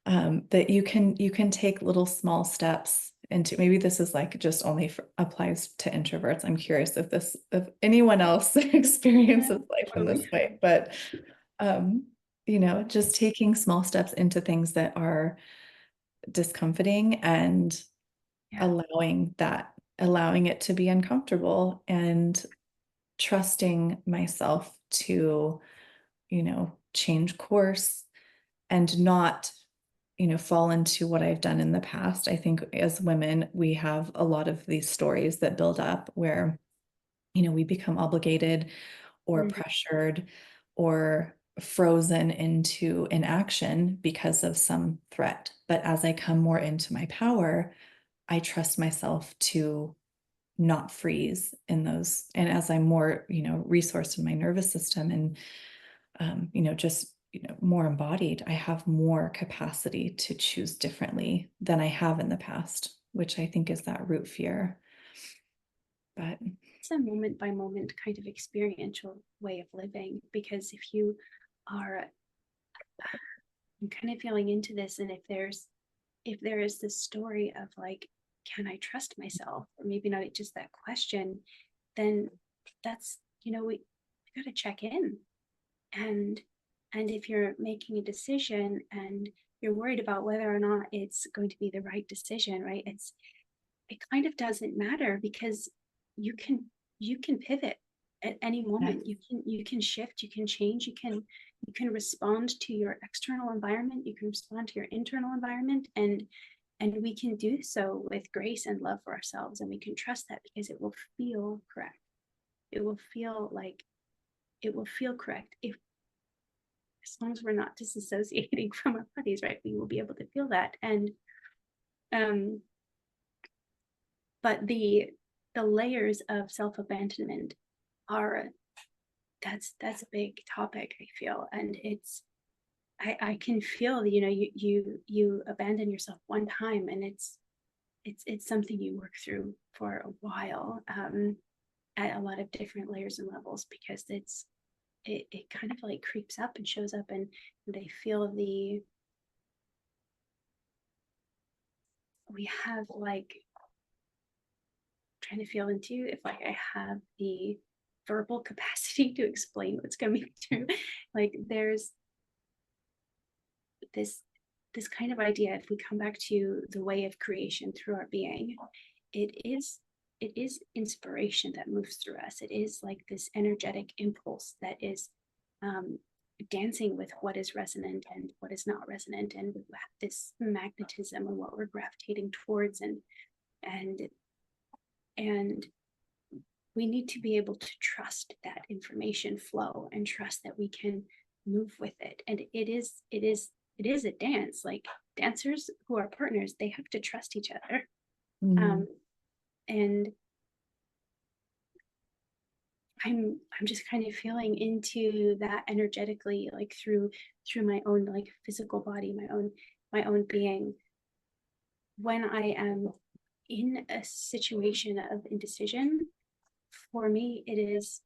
that you can take little small steps into. Maybe this is like just only applies to introverts. I'm curious if anyone else experiences life in this way, but just taking small steps into things that are discomforting and allowing it to be uncomfortable and trusting myself to, change course and not, fall into what I've done in the past. I think as women, we have a lot of these stories that build up where, we become obligated or pressured or frozen into inaction because of some threat. But as I come more into my power, I trust myself to not freeze in those. And as I'm more, resourced in my nervous system and, just, more embodied, I have more capacity to choose differently than I have in the past, which I think is that root fear. But it's a moment by moment kind of experiential way of living, because if you are kind of feeling into this, and if there is this story of like, can I trust myself, or maybe not just that question, then that's, we got to check in. And if you're making a decision and you're worried about whether or not it's going to be the right decision, right, it kind of doesn't matter, because you can pivot at any moment. You can shift, you can change, you can respond to your external environment, you can respond to your internal environment, and we can do so with grace and love for ourselves, and we can trust that because it will feel correct. It will feel correct if, as long as we're not disassociating from our bodies, right, we will be able to feel that. And but the layers of self-abandonment that's a big topic, I feel. And I can feel, you abandon yourself one time, and it's something you work through for a while, at a lot of different layers and levels, because it kind of like creeps up and shows up, and they feel we have like, trying to feel into if like I have the verbal capacity to explain what's coming through. Like there's this kind of idea, if we come back to the way of creation through our being, it is inspiration that moves through us. It is like this energetic impulse that is dancing with what is resonant and what is not resonant, and this magnetism and what we're gravitating towards, and we need to be able to trust that information flow and trust that we can move with it. And it is a dance. Like dancers who are partners, they have to trust each other. And I'm just kind of feeling into that energetically, like through my own like physical body, my own being. When I am in a situation of indecision, for me, it is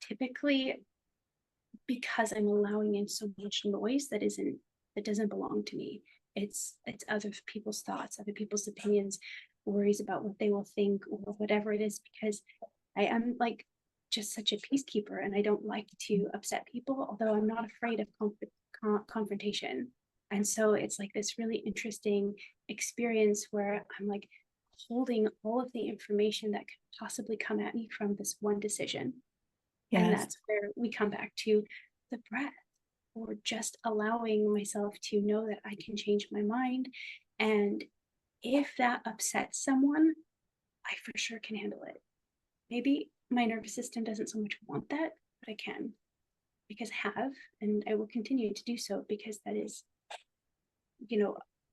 typically because I'm allowing in so much noise that doesn't belong to me. It's other people's thoughts, other people's opinions, worries about what they will think, or whatever it is, because I am like just such a peacekeeper, and I don't like to upset people, although I'm not afraid of confrontation. And so it's like this really interesting experience where I'm like holding all of the information that could possibly come at me from this one decision. Yes. And that's where we come back to the breath, or just allowing myself to know that I can change my mind. And if that upsets someone, I for sure can handle it. Maybe my nervous system doesn't so much want that, but I can, because I have, and I will continue to do so, because that is,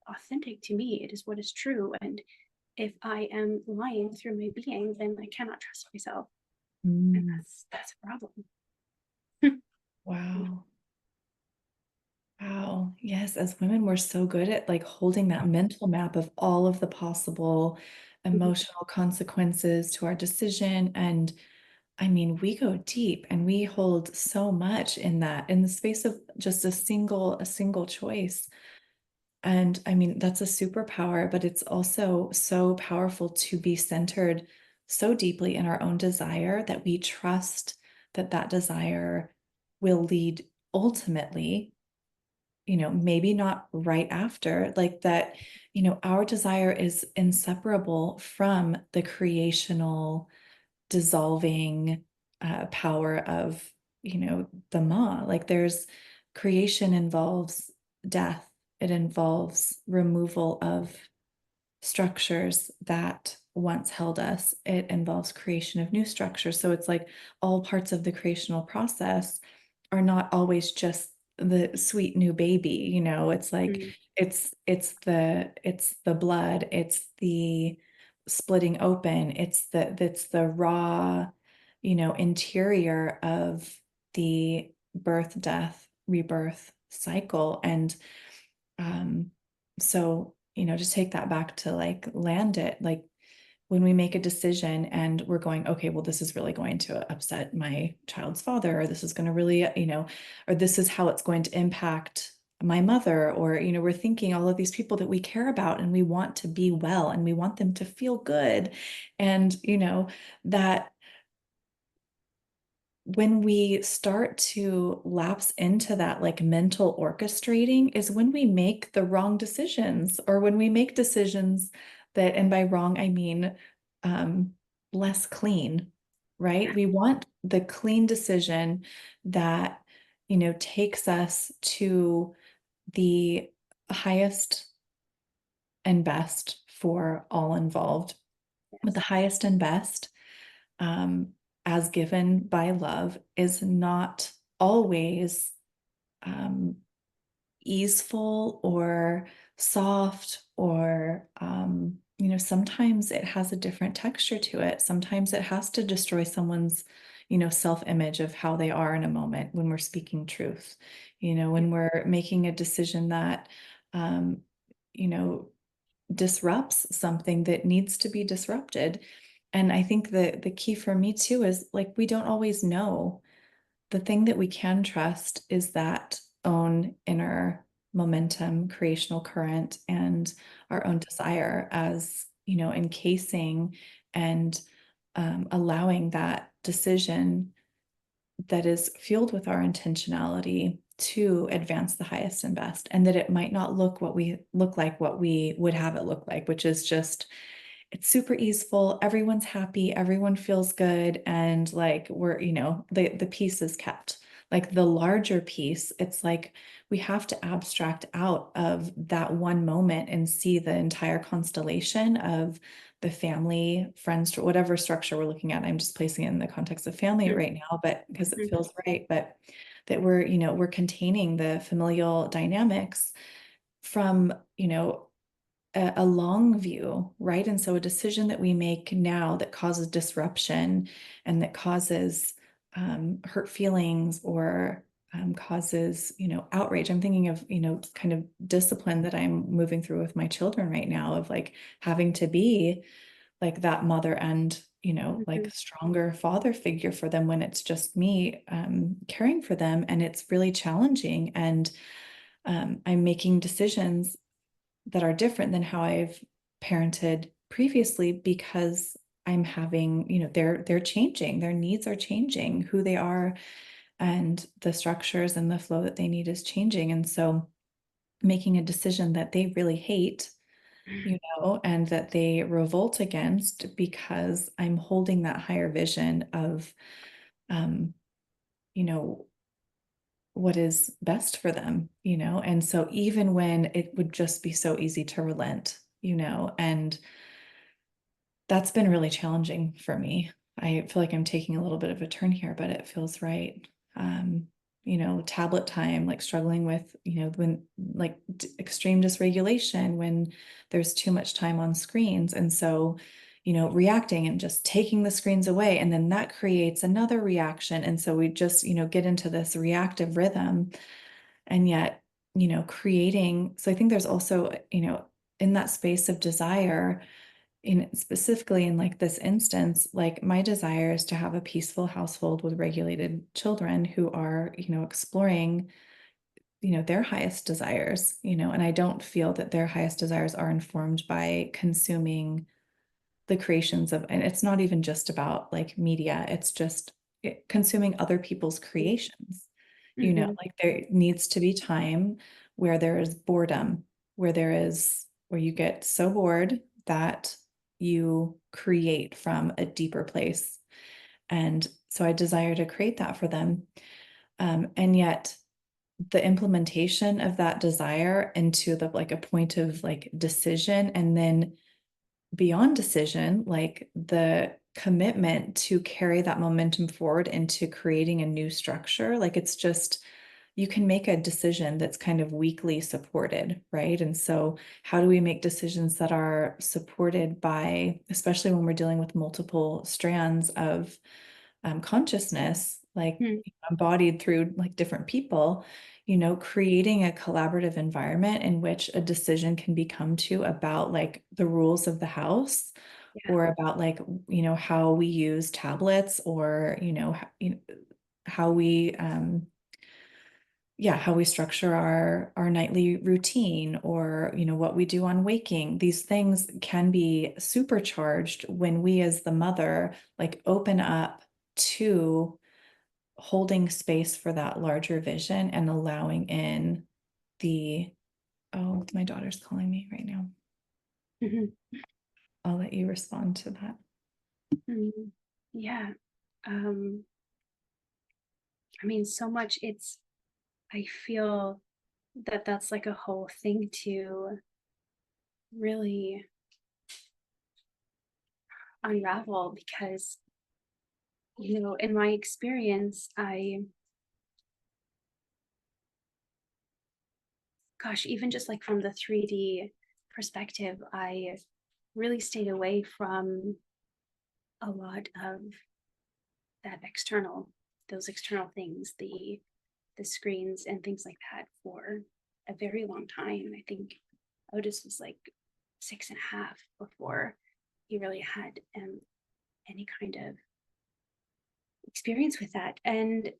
authentic to me. It is what is true. And if I am lying through my being, then I cannot trust myself. And that's a problem. Wow. Wow. Yes. As women, we're so good at like holding that mental map of all of the possible emotional consequences to our decision. And I mean, we go deep and we hold so much in the space of just a single choice. And I mean, that's a superpower, but it's also so powerful to be centered so deeply in our own desire that we trust that that desire will lead ultimately, maybe not right after, like that, our desire is inseparable from the creational, dissolving power of, the Ma. Like there's creation involves death, it involves removal of structures that once held us, it involves creation of new structures. So it's like all parts of the creational process are not always just the sweet new baby, it's like Mm. it's the blood, it's the splitting open, it's the raw, interior of the birth, death, rebirth cycle. And so, just take that back to like land it, like when we make a decision and we're going, okay, well, this is really going to upset my child's father, or this is going to really, or this is how it's going to impact my mother, or, we're thinking all of these people that we care about and we want to be well and we want them to feel good. And, that when we start to lapse into that like mental orchestrating is when we make the wrong decisions, or when we make decisions that, and by wrong I mean less clean, right? We want the clean decision that, takes us to the highest and best for all involved. But the highest and best, um, as given by love, is not always um, easeful or soft, or sometimes it has a different texture to it. Sometimes it has to destroy someone's self-image of how they are in a moment when we're speaking truth, when we're making a decision that um, you know disrupts something that needs to be disrupted. And I think the key for me too is like we don't always know. The thing that we can trust is that own inner momentum, creational current, and our own desire as, encasing and allowing that decision that is fueled with our intentionality to advance the highest and best, and that it might not look like what we would have it look like, which is just it's super easeful, everyone's happy, everyone feels good, and like we're, the piece is kept. Like the larger piece, it's like we have to abstract out of that one moment and see the entire constellation of the family, friends, whatever structure we're looking at. I'm just placing it in the context of family right now, but because it feels right, but that we're containing the familial dynamics from, a long view, right? And so a decision that we make now that causes disruption and that causes hurt feelings, or causes, outrage. I'm thinking of, kind of discipline that I'm moving through with my children right now, of like having to be like that mother and, like stronger father figure for them when it's just me caring for them. And it's really challenging. And I'm making decisions that are different than how I've parented previously, because I'm having, they're changing, their needs are changing, who they are, and the structures and the flow that they need is changing. And so making a decision that they really hate, and that they revolt against, because I'm holding that higher vision of, you know, what is best for them, and so even when it would just be so easy to relent, and that's been really challenging for me. I feel like I'm taking a little bit of a turn here, but it feels right. um tablet time, like struggling with, when like extreme dysregulation when there's too much time on screens, and so reacting and just taking the screens away, and then that creates another reaction, and so we just get into this reactive rhythm. And yet creating, so I think there's also in that space of desire, in specifically in like this instance, like my desire is to have a peaceful household with regulated children who are exploring their highest desires, and I don't feel that their highest desires are informed by consuming the creations of, and it's not even just about like media, it's just consuming other people's creations. Like there needs to be time where there is boredom, where you get so bored that you create from a deeper place. And so I desire to create that for them. And yet the implementation of that desire into the like a point of like decision, and then beyond decision, like the commitment to carry that momentum forward into creating a new structure. Like it's just, you can make a decision that's kind of weakly supported, right? And so how do we make decisions that are supported by, especially when we're dealing with multiple strands of consciousness, like embodied through like different people, creating a collaborative environment in which a decision can be come to about like the rules of the house, or about like, how we use tablets, or, how we, how we structure our nightly routine, or what we do on waking. These things can be supercharged when we as the mother like open up to holding space for that larger vision and allowing in the, oh, my daughter's calling me right now. I'll let you respond to that. Yeah. I mean, so much I feel that that's like a whole thing to really unravel, because, in my experience, even just like from the 3D perspective, I really stayed away from a lot of those external things, the screens and things like that, for a very long time. I think Otis was like 6.5 before he really had any kind of experience with that. And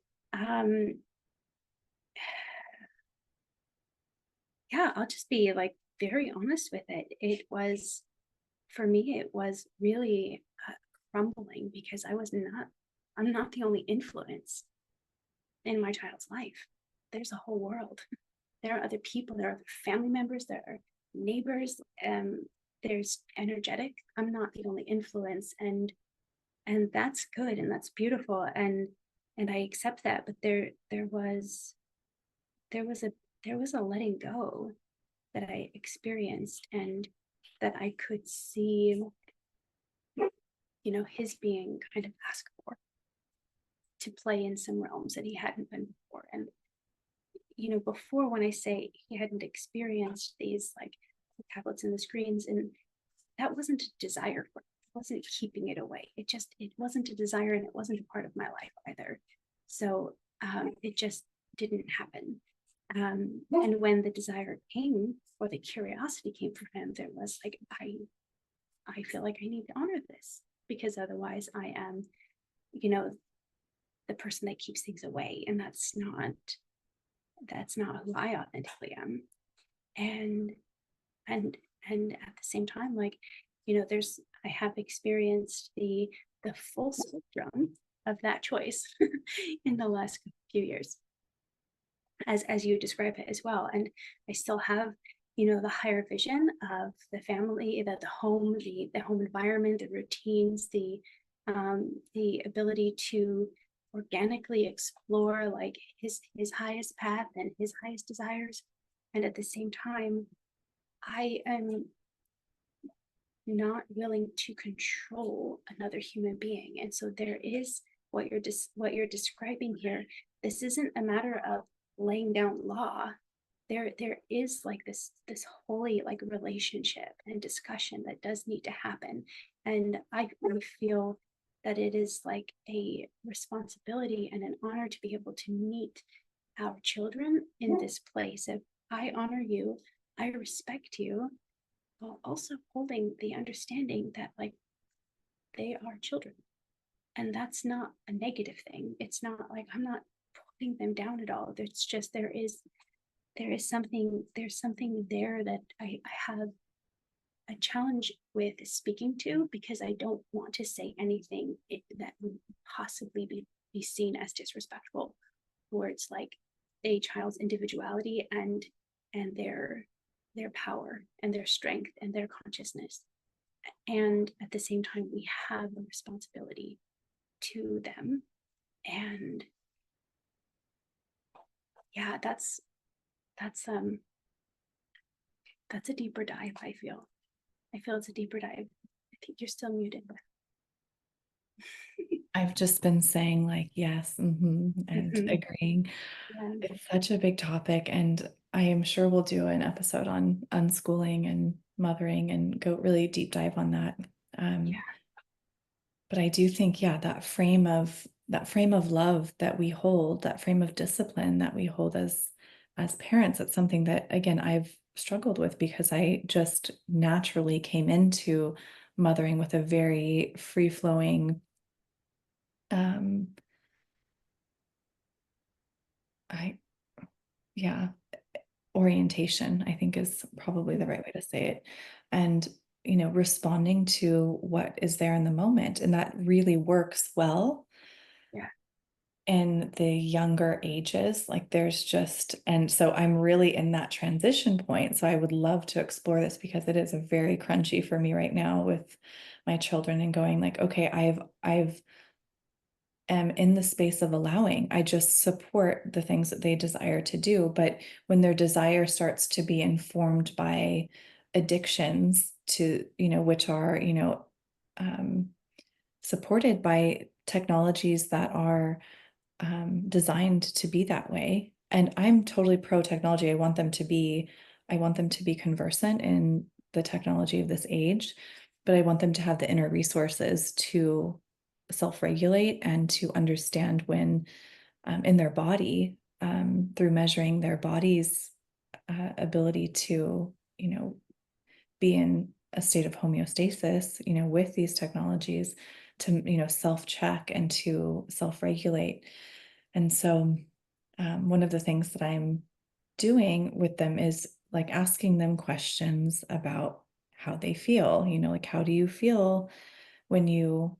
I'll just be like very honest with it. For me, it was really crumbling, because I'm not the only influence in my child's life. There's a whole world. There are other people, there are other family members, there are neighbors, there's energetic. I'm not the only influence, and that's good, and that's beautiful, and I accept that. But there was a letting go that I experienced, and that I could see, his being kind of asked for to play in some realms that he hadn't been before. And before, when I say he hadn't experienced these like the tablets and the screens, and that wasn't a desire for it. I wasn't keeping it away. It wasn't a desire, and it wasn't a part of my life either. So it just didn't happen. And when the desire came, or the curiosity came for him, there was like, I feel like I need to honor this, because otherwise I am, the person that keeps things away, and that's not who I authentically am. And at the same time, like, I have experienced the full spectrum of that choice in the last few years, as you describe it as well. And I still have, the higher vision of the family, the home, the home environment, the routines, the ability to organically explore like his highest path and his highest desires. And at the same time, I am not willing to control another human being. And so there is what you're describing here. This isn't a matter of laying down law. There is like this holy like relationship and discussion that does need to happen. And I really feel that it is like a responsibility and an honor to be able to meet our children in this place of, I honor you, I respect you, while also holding the understanding that like they are children. And that's not a negative thing. It's not like I'm not putting them down at all. It's just there is there's something there that I have a challenge with speaking to, because I don't want to say anything that would possibly be seen as disrespectful towards like a child's individuality and their power and their strength and their consciousness. And at the same time, we have a responsibility to them. And yeah, that's a deeper dive. I feel it's a deeper dive. I think you're still muted. I've just been saying like yes, and agreeing. Yeah. It's such a big topic, and I am sure we'll do an episode on unschooling and mothering and go really deep dive on that. Yeah. But I do think, yeah, that frame of love that we hold, that frame of discipline that we hold as parents, it's something that, again, I've struggled with because I just naturally came into mothering with a very free-flowing orientation, I think is probably the right way to say it. And, responding to what is there in the moment. And that really works well. Yeah. In the younger ages, like there's just, and so I'm really in that transition point. So I would love to explore this because it is a very crunchy for me right now with my children and going like, okay, I've am in the space of allowing. I just support the things that they desire to do. But when their desire starts to be informed by addictions to, which are, supported by technologies that are designed to be that way. And I'm totally pro technology. I want them to be conversant in the technology of this age, but I want them to have the inner resources to self-regulate and to understand when in their body through measuring their body's ability to, be in a state of homeostasis, with these technologies to, self-check and to self-regulate. And so one of the things that I'm doing with them is like asking them questions about how they feel, like how do you feel when you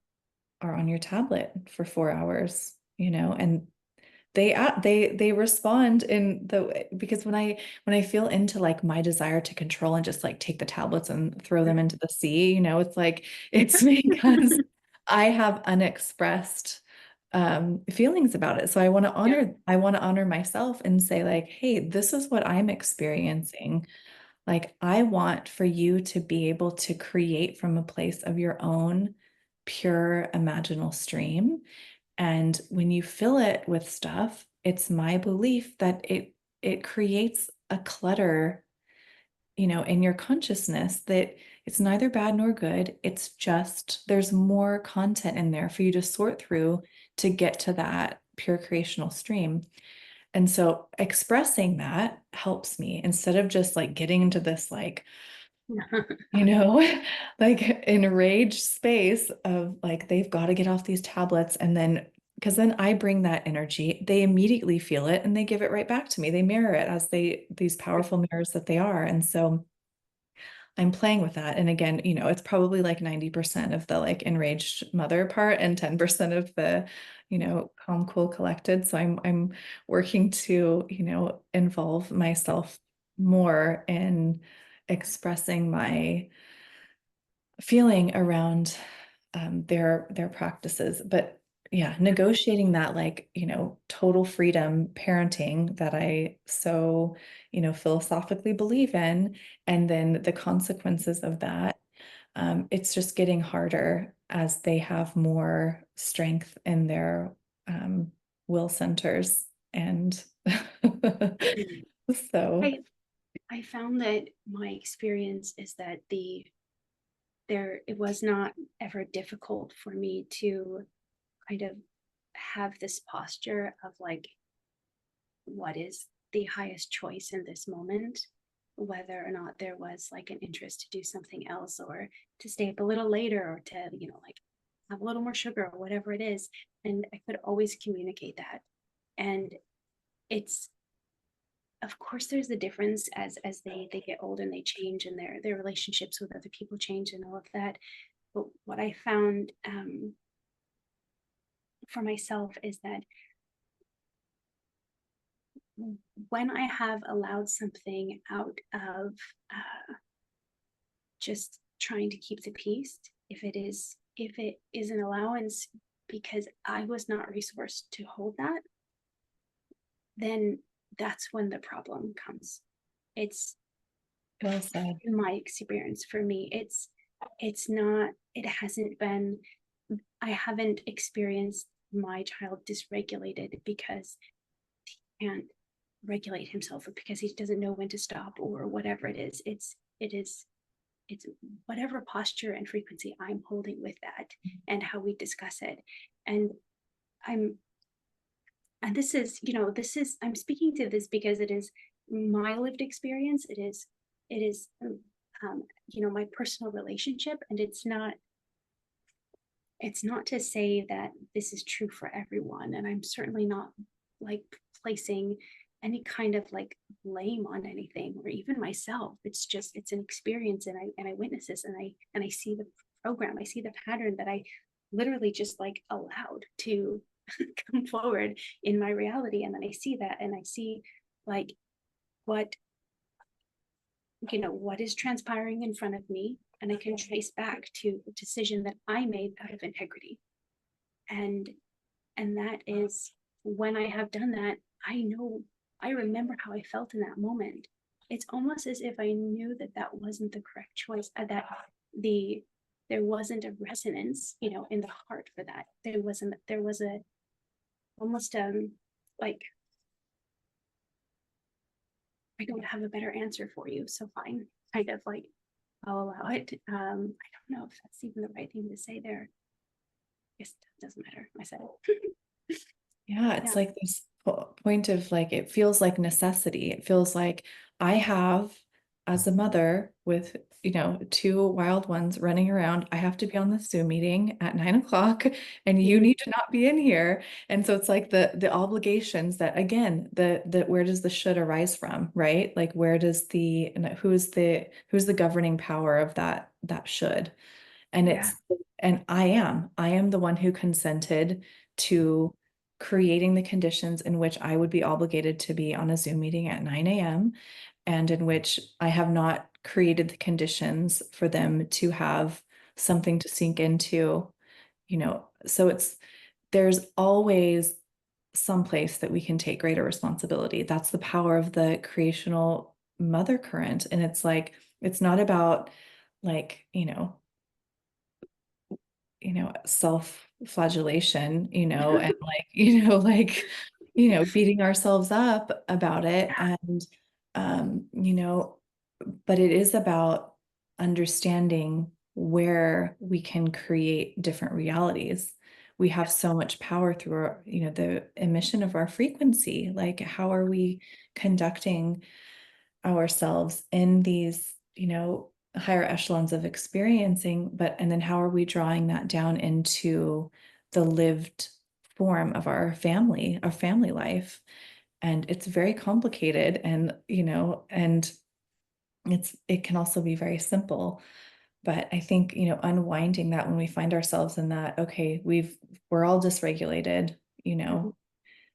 are on your tablet for 4 hours, and they respond in the because when I feel into like my desire to control and just like take the tablets and throw them into the sea, it's like it's because I have unexpressed feelings about it. So I want to honor myself and say like, hey, this is what I'm experiencing. Like I want for you to be able to create from a place of your own pure imaginal stream. And when you fill it with stuff, it's my belief that it creates a clutter, in your consciousness that it's neither bad nor good. It's just there's more content in there for you to sort through to get to that pure creational stream. And so expressing that helps me instead of just like getting into this like like enraged space of like they've got to get off these tablets. And then because then I bring that energy, they immediately feel it and they give it right back to me. They mirror it as these powerful mirrors that they are. And so I'm playing with that. And again, it's probably like 90% of the like enraged mother part and 10% of the, calm, cool, collected. So I'm working to, involve myself more in expressing my feeling around their practices. But yeah, negotiating that like, total freedom parenting that I so, philosophically believe in, and then the consequences of that. It's just getting harder as they have more strength in their will centers. And so I found that my experience is that it was not ever difficult for me to kind of have this posture of like, what is the highest choice in this moment, whether or not there was like an interest to do something else or to stay up a little later or to, like have a little more sugar or whatever it is. And I could always communicate that. And it's of course there's the difference as they get older and they change, and their relationships with other people change and all of that. But what I found for myself is that when I have allowed something out of just trying to keep the peace, if it is an allowance because I was not resourced to hold that, then that's when the problem comes. It's Well said. in my experience, for me, it's not, it hasn't been, I haven't experienced my child dysregulated because he can't regulate himself or because he doesn't know when to stop or whatever it is. It's whatever posture and frequency I'm holding with that and how we discuss it. And this is, I'm speaking to this because it is my lived experience. It is my personal relationship, and it's not to say that this is true for everyone. And I'm certainly not like placing any kind of like blame on anything or even myself. It's an experience, and I witness this, and I see the program, I see the pattern that I literally just like allowed to come forward in my reality. And then I see that, and I see like what is transpiring in front of me, and I can trace back to a decision that I made out of integrity. And that is, when I have done that, I remember how I felt in that moment. It's almost as if I knew that wasn't the correct choice, that there wasn't a resonance, in the heart for that. There was a almost like, I don't have a better answer for you, so fine, kind of like, I'll allow it. I don't know if that's even the right thing to say there. I guess it doesn't matter. I said it. Yeah, it's like this point of like, it feels like necessity. It feels like I have, as a mother with, two wild ones running around, I have to be on the Zoom meeting at 9 o'clock, and you need to not be in here. And so it's like the obligations that, again, the where does the should arise from, right? Like, where does who's the governing power of that should? And I am the one who consented to creating the conditions in which I would be obligated to be on a Zoom meeting at 9 a.m. and in which I have not created the conditions for them to have something to sink into, so there's always some place that we can take greater responsibility. That's the power of the creational mother current. And it's like, it's not about like, self-flagellation, and like, beating ourselves up about it. And, but it is about understanding where we can create different realities. We have so much power through our, the emission of our frequency. Like, how are we conducting ourselves in these, higher echelons of experiencing, and then how are we drawing that down into the lived form of our family life? And it's very complicated, and and it can also be very simple. But I think, unwinding that when we find ourselves in that, okay, we're all dysregulated,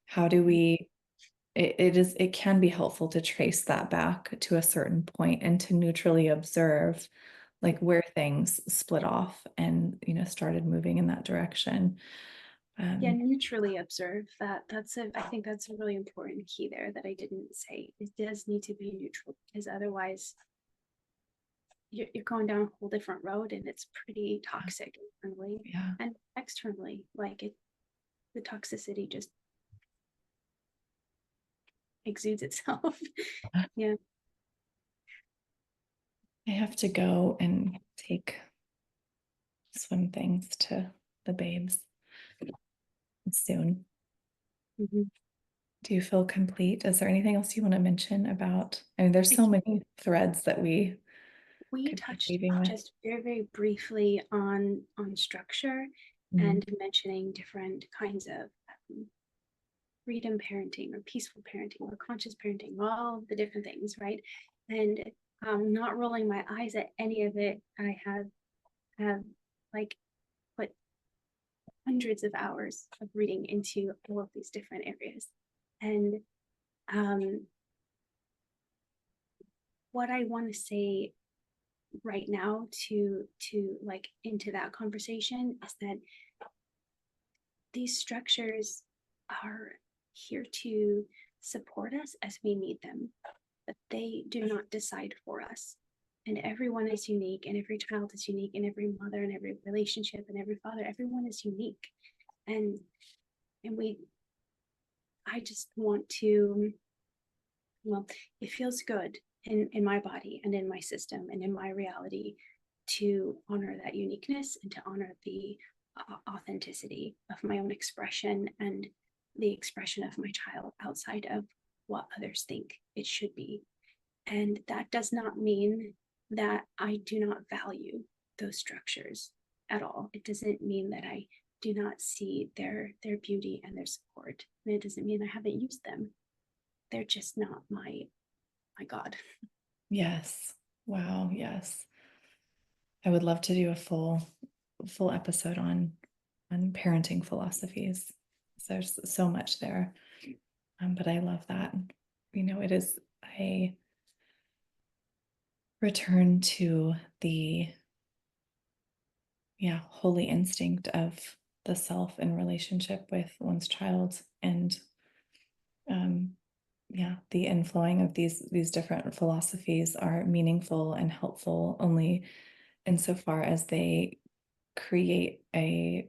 how do we it can be helpful to trace that back to a certain point and to neutrally observe like where things split off and started moving in that direction. Neutrally observe that. I think that's a really important key there that I didn't say. It does need to be neutral, because otherwise you're going down a whole different road, and it's pretty toxic internally and externally. Like the toxicity just exudes itself. Yeah. I have to go and take swim things to the babes soon. Do you feel complete? Is there anything else you want to mention about? I mean, there's so many threads that we touched just very, very briefly on structure and mentioning different kinds of freedom parenting or peaceful parenting or conscious parenting, all the different things, right? And not rolling my eyes at any of it. I have like put hundreds of hours of reading into all of these different areas. And what I want to say right now to like into that conversation is that these structures are here to support us as we need them, but they do not decide for us. And everyone is unique, and every child is unique, and every mother and every relationship and every father, everyone is unique. And I just want to, well, it feels good in my body and in my system and in my reality to honor that uniqueness and to honor the authenticity of my own expression and the expression of my child outside of what others think it should be. And that does not mean that I do not value those structures at all. It doesn't mean that I do not see their beauty and their support. And it doesn't mean I haven't used them. They're just not my God. Yes. Wow. Yes. I would love to do a full episode on parenting philosophies. There's so much there. But I love that. It is a return to the holy instinct of the self in relationship with one's child, and the inflowing of these different philosophies are meaningful and helpful only insofar as they create an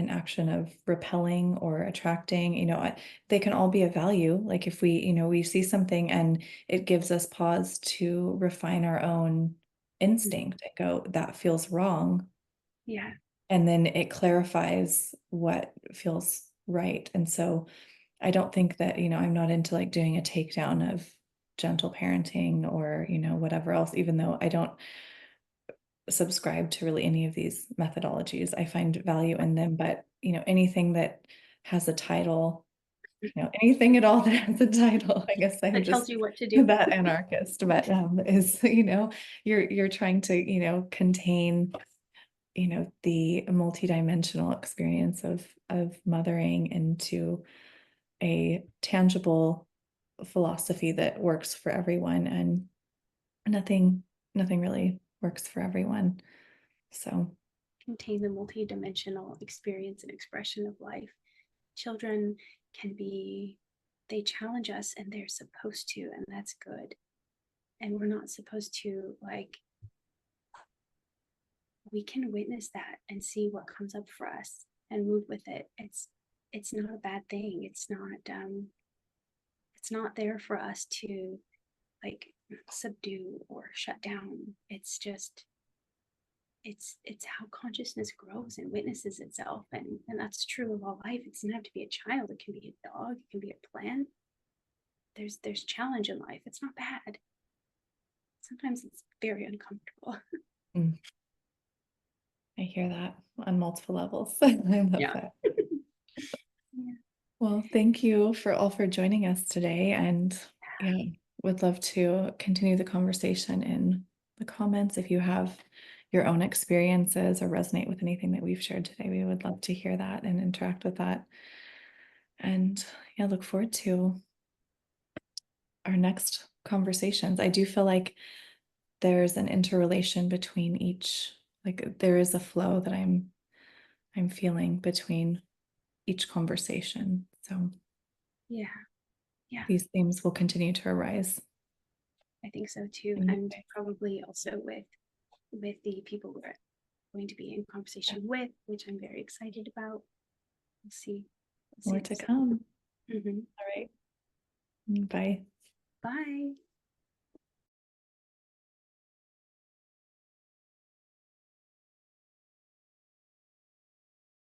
action of repelling or attracting. They can all be of value. Like if we see something and it gives us pause to refine our own instinct and go, that feels wrong. Yeah. And then it clarifies what feels right. And so I don't think that, I'm not into like doing a takedown of gentle parenting or, whatever else, even though I don't subscribe to really any of these methodologies. I find value in them, but anything that has a title, anything at all that has a title, I guess I'm That just tells you what to do. that anarchist, but is, you're trying to, contain, the multidimensional experience of mothering into a tangible philosophy that works for everyone, and nothing really works for everyone. So Contain the multidimensional experience and expression of life. Children they challenge us, and they're supposed to, and that's good. And we're not supposed to we can witness that and see what comes up for us and move with it. It's not a bad thing. It's not there for us to subdue or shut down. It's just it's how consciousness grows and witnesses itself, and that's true of all life. It doesn't have to be a child. It can be a dog. It can be a plant. There's challenge in life. It's not bad. Sometimes it's very uncomfortable. I hear that on multiple levels. I love that. Yeah. Well, thank you for joining us today, and would love to continue the conversation in the comments. If you have your own experiences or resonate with anything that we've shared today, we would love to hear that and interact with that. And look forward to our next conversations. I do feel like there's an interrelation between each, like there is a flow that I'm feeling between each conversation. So Yeah. these themes will continue to arise. I think so too. And probably also with the people we're going to be in conversation with, which I'm very excited about. We'll see. More to come. Mm-hmm. All right. Bye. Bye.